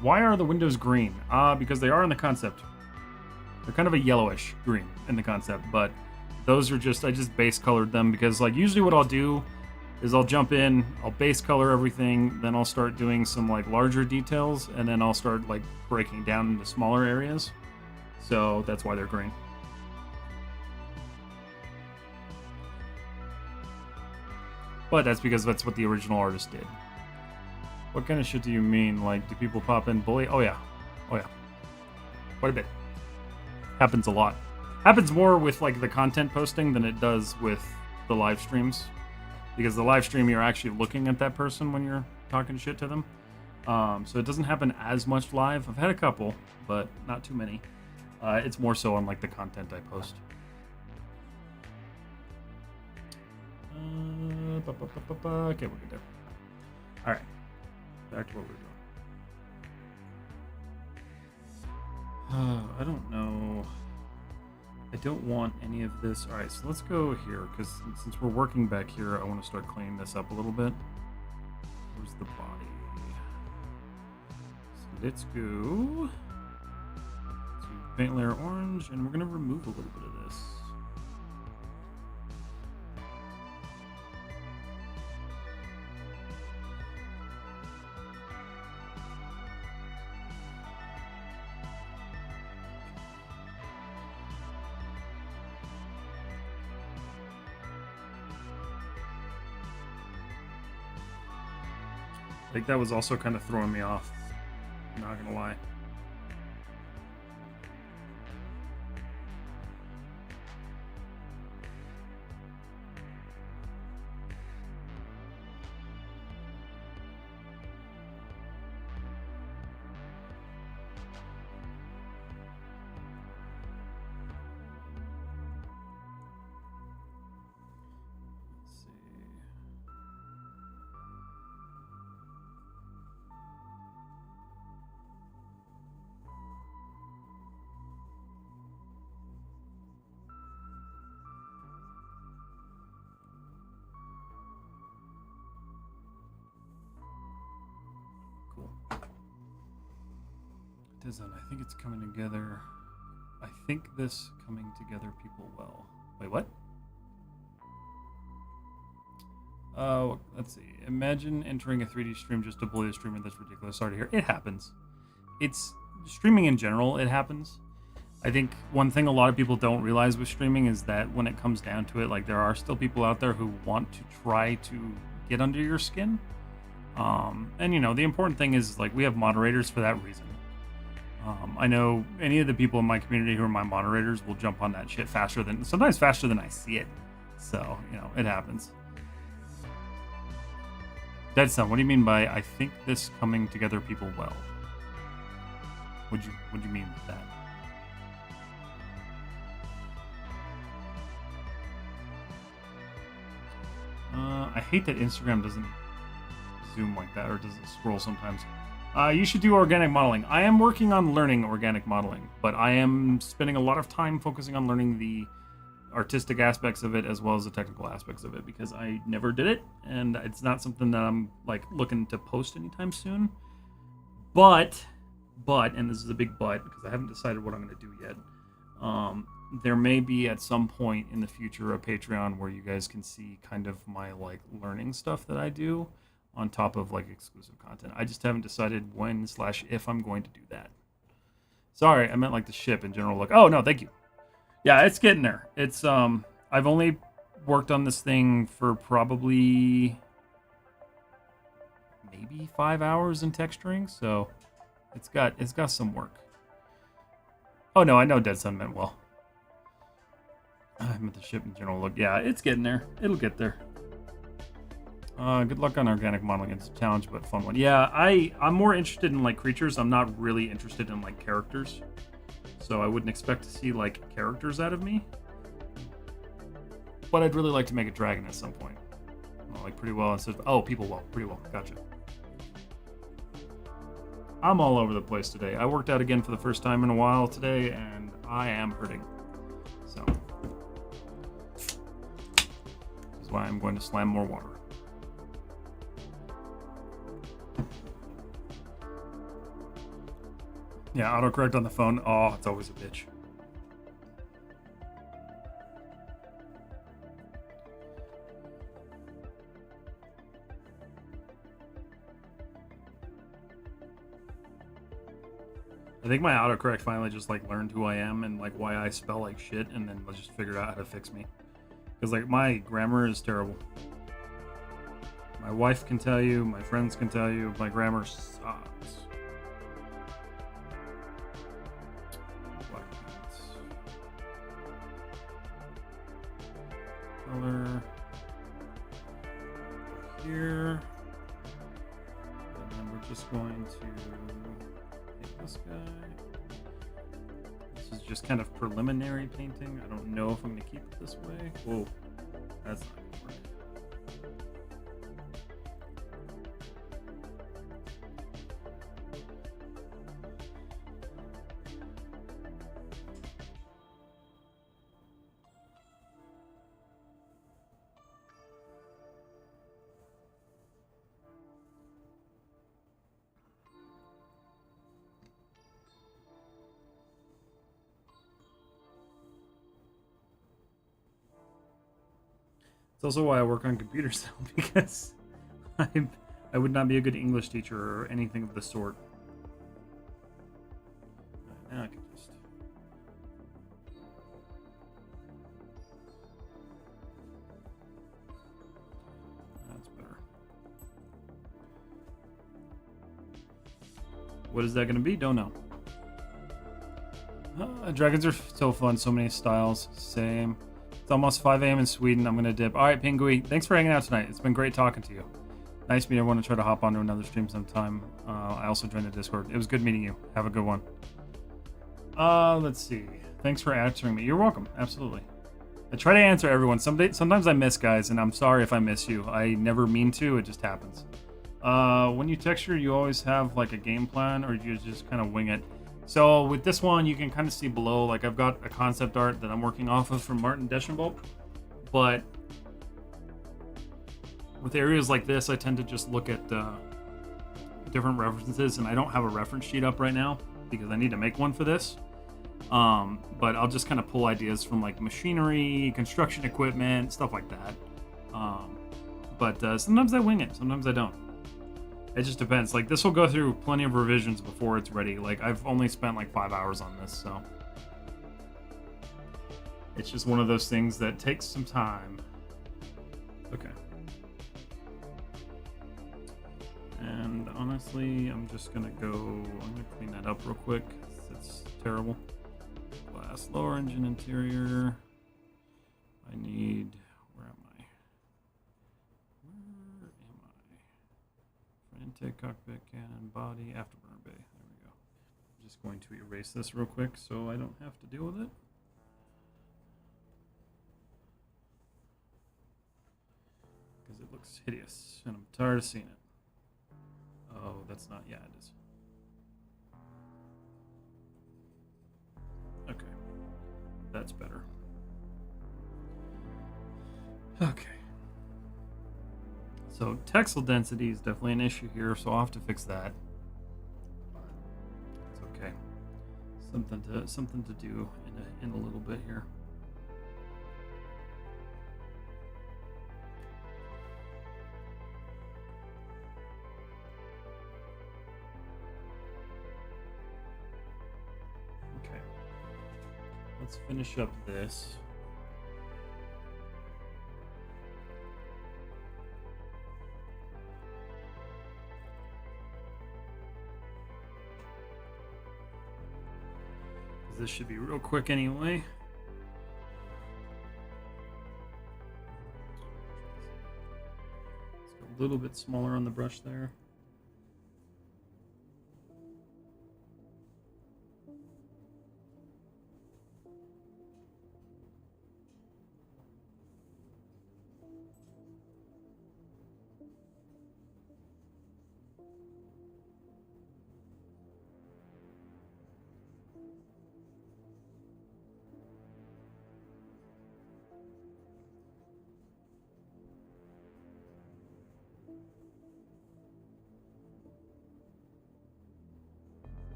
Why are the windows green? Because they are in the concept. They're kind of a yellowish green in the concept, but those are just, I just base colored them because, like, usually what I'll do is I'll jump in, I'll base color everything, then I'll start doing some like larger details, and then I'll start like breaking down into smaller areas. So that's why they're green. But that's because that's what the original artist did. What kind of shit do you mean? Like, do people pop in bully? Oh yeah. Oh yeah. Quite a bit. Happens a lot. Happens more with like the content posting than it does with the live streams. Because the live stream, you're actually looking at that person when you're talking shit to them. So it doesn't happen as much live. I've had a couple, but not too many. It's more so on like the content I post. Okay, we're good there. Alright. Back to what we were doing. I don't know. I don't want any of this. Alright, so let's go here, because since we're working back here, I want to start cleaning this up a little bit. Where's the body? So let's go to paint layer orange, and we're going to remove a little bit of this. I think that was also kind of throwing me off. I'm not gonna lie. Doesn't. I think it's coming together. I think this coming together people well. Wait, what? Let's see. Imagine entering a 3D stream just to bully the streamer. That's ridiculous. Sorry to hear. It happens. It's streaming in general. It happens. I think one thing a lot of people don't realize with streaming is that when it comes down to it, like there are still people out there who want to try to get under your skin. And you know, the important thing is like we have moderators for that reason. I know any of the people in my community who are my moderators will jump on that shit sometimes faster than I see it. So, you know, it happens. Dead Son, what do you mean by I think this coming together people well? What do you mean with that? I hate that Instagram doesn't zoom like that or doesn't scroll sometimes. You should do organic modeling. I am working on learning organic modeling, but I am spending a lot of time focusing on learning the artistic aspects of it as well as the technical aspects of it because I never did it, and it's not something that I'm like looking to post anytime soon. But, and this is a big but because I haven't decided what I'm going to do yet. There may be at some point in the future a Patreon where you guys can see kind of my like learning stuff that I do on top of like exclusive content. I just haven't decided when/if I'm going to do that. Sorry, I meant like the ship in general. Like, oh no, thank you. Yeah, it's getting there. It's I've only worked on this thing for probably maybe 5 hours in texturing, so it's got some work. Oh no, I know Dead Sun meant well. I meant the ship in general. Look, yeah, it's getting there. It'll get there. Good luck on organic modeling. It's a challenge, but fun one. Yeah, I'm more interested in like creatures. I'm not really interested in like characters. So I wouldn't expect to see like characters out of me. But I'd really like to make a dragon at some point. Like pretty well instead of, oh, people well. Pretty well. Gotcha. I'm all over the place today. I worked out again for the first time in a while today, and I am hurting. So this is why I'm going to slam more water. Yeah, autocorrect on the phone. Oh, it's always a bitch. I think my autocorrect finally just like learned who I am and like why I spell like shit, and then just figured out how to fix me. Because like my grammar is terrible. My wife can tell you, my friends can tell you, my grammar sucks. Black pants. Color. Here. And then we're just going to paint this guy. This is just kind of preliminary painting. I don't know if I'm going to keep it this way. Whoa, that's not going to work. It's also why I work on computers now, because I would not be a good English teacher or anything of the sort. Now I can just... That's better. What is that going to be? Don't know. Dragons are so fun. So many styles. Same. It's almost 5 a.m. in Sweden. I'm going to dip. All right, Pingui. Thanks for hanging out tonight. It's been great talking to you. Nice meeting everyone. To try to hop onto another stream sometime. I also joined the Discord. It was good meeting you. Have a good one. Let's see. Thanks for answering me. You're welcome. Absolutely. I try to answer everyone. Sometimes I miss guys, and I'm sorry if I miss you. I never mean to. It just happens. When you texture, you always have like a game plan, or you just kind of wing it? So with this one, you can kind of see below, like I've got a concept art that I'm working off of from Martin Deschambault, but with areas like this, I tend to just look at different references, and I don't have a reference sheet up right now because I need to make one for this. But I'll just kind of pull ideas from like machinery, construction equipment, stuff like that. But sometimes I wing it, sometimes I don't. It just depends. Like, this will go through plenty of revisions before it's ready. Like, I've only spent like 5 hours on this, so it's just one of those things that takes some time. Okay. And honestly, I'm just gonna clean that up real quick. It's terrible. Glass lower engine interior. I need... Intake, cockpit, cannon, body, afterburner bay. There we go. I'm just going to erase this real quick so I don't have to deal with it. Because it looks hideous and I'm tired of seeing it. Oh, that's not... Yeah, it is. Okay. That's better. Okay. So textile density is definitely an issue here, so I'll have to fix that. It's okay. Something to do in a little bit here. Okay. Let's finish up this. This should be real quick anyway. Let's go a little bit smaller on the brush there.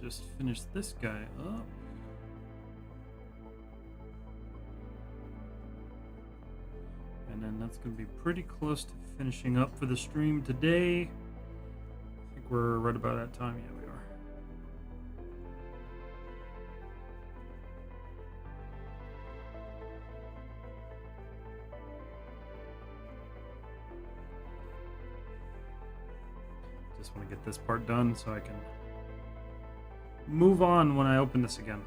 just finish this guy up. And then that's going to be pretty close to finishing up for the stream today. I think we're right about that time. Yeah, we are. Just want to get this part done so I can move on when I open this again.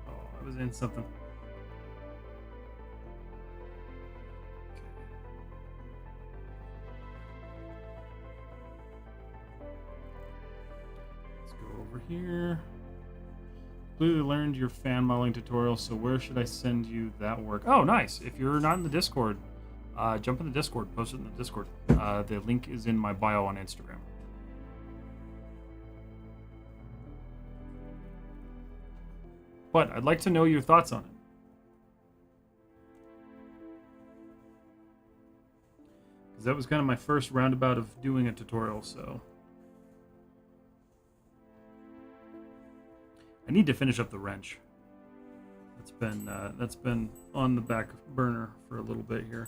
Oh, I was in something. Let's go over here. Completely learned your fan modeling tutorial, so where should I send you that work? Oh, nice. If you're not in the Discord, jump in the Discord, post it in the Discord. The link is in my bio on Instagram. But I'd like to know your thoughts on it. Because that was kind of my first roundabout of doing a tutorial, so... I need to finish up the wrench. That's been on the back burner for a little bit here.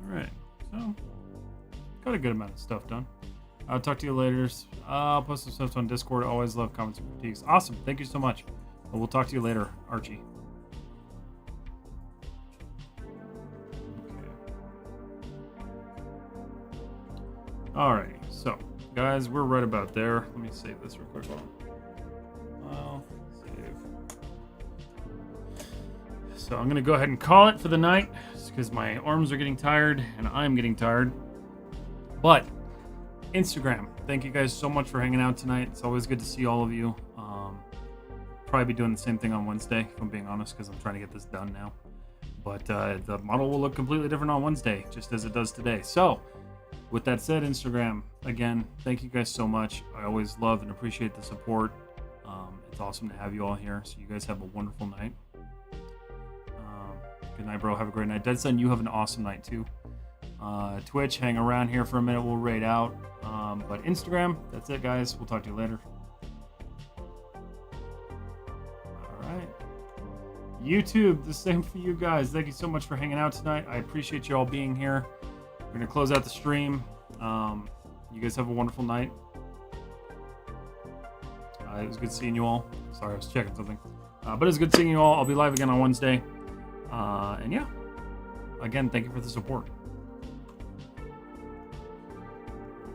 Alright, so got a good amount of stuff done. I'll talk to you later. I'll post some stuff on Discord. Always love comments and critiques. Awesome, thank you so much. Well, we'll talk to you later, Archie. Okay. Alrighty, so guys, we're right about there. Let me save this real quick. Well, save. So I'm gonna go ahead and call it for the night, because my arms are getting tired and I'm getting tired. But Instagram, thank you guys so much for hanging out tonight. It's always good to see all of you. Probably be doing the same thing on Wednesday, if I'm being honest, because I'm trying to get this done now. But the model will look completely different on Wednesday, just as it does today. So with that said, Instagram, again, thank you guys so much. I always love and appreciate the support. It's awesome to have you all here. So you guys have a wonderful night. Good night, bro. Have a great night. Dead Sun, you have an awesome night, too. Twitch, hang around here for a minute. We'll raid out. But Instagram, that's it, guys. We'll talk to you later. All right. YouTube, the same for you guys. Thank you so much for hanging out tonight. I appreciate you all being here. We're going to close out the stream. You guys have a wonderful night. It was good seeing you all. Sorry, I was checking something. But it was good seeing you all. I'll be live again on Wednesday. And yeah, again, thank you for the support.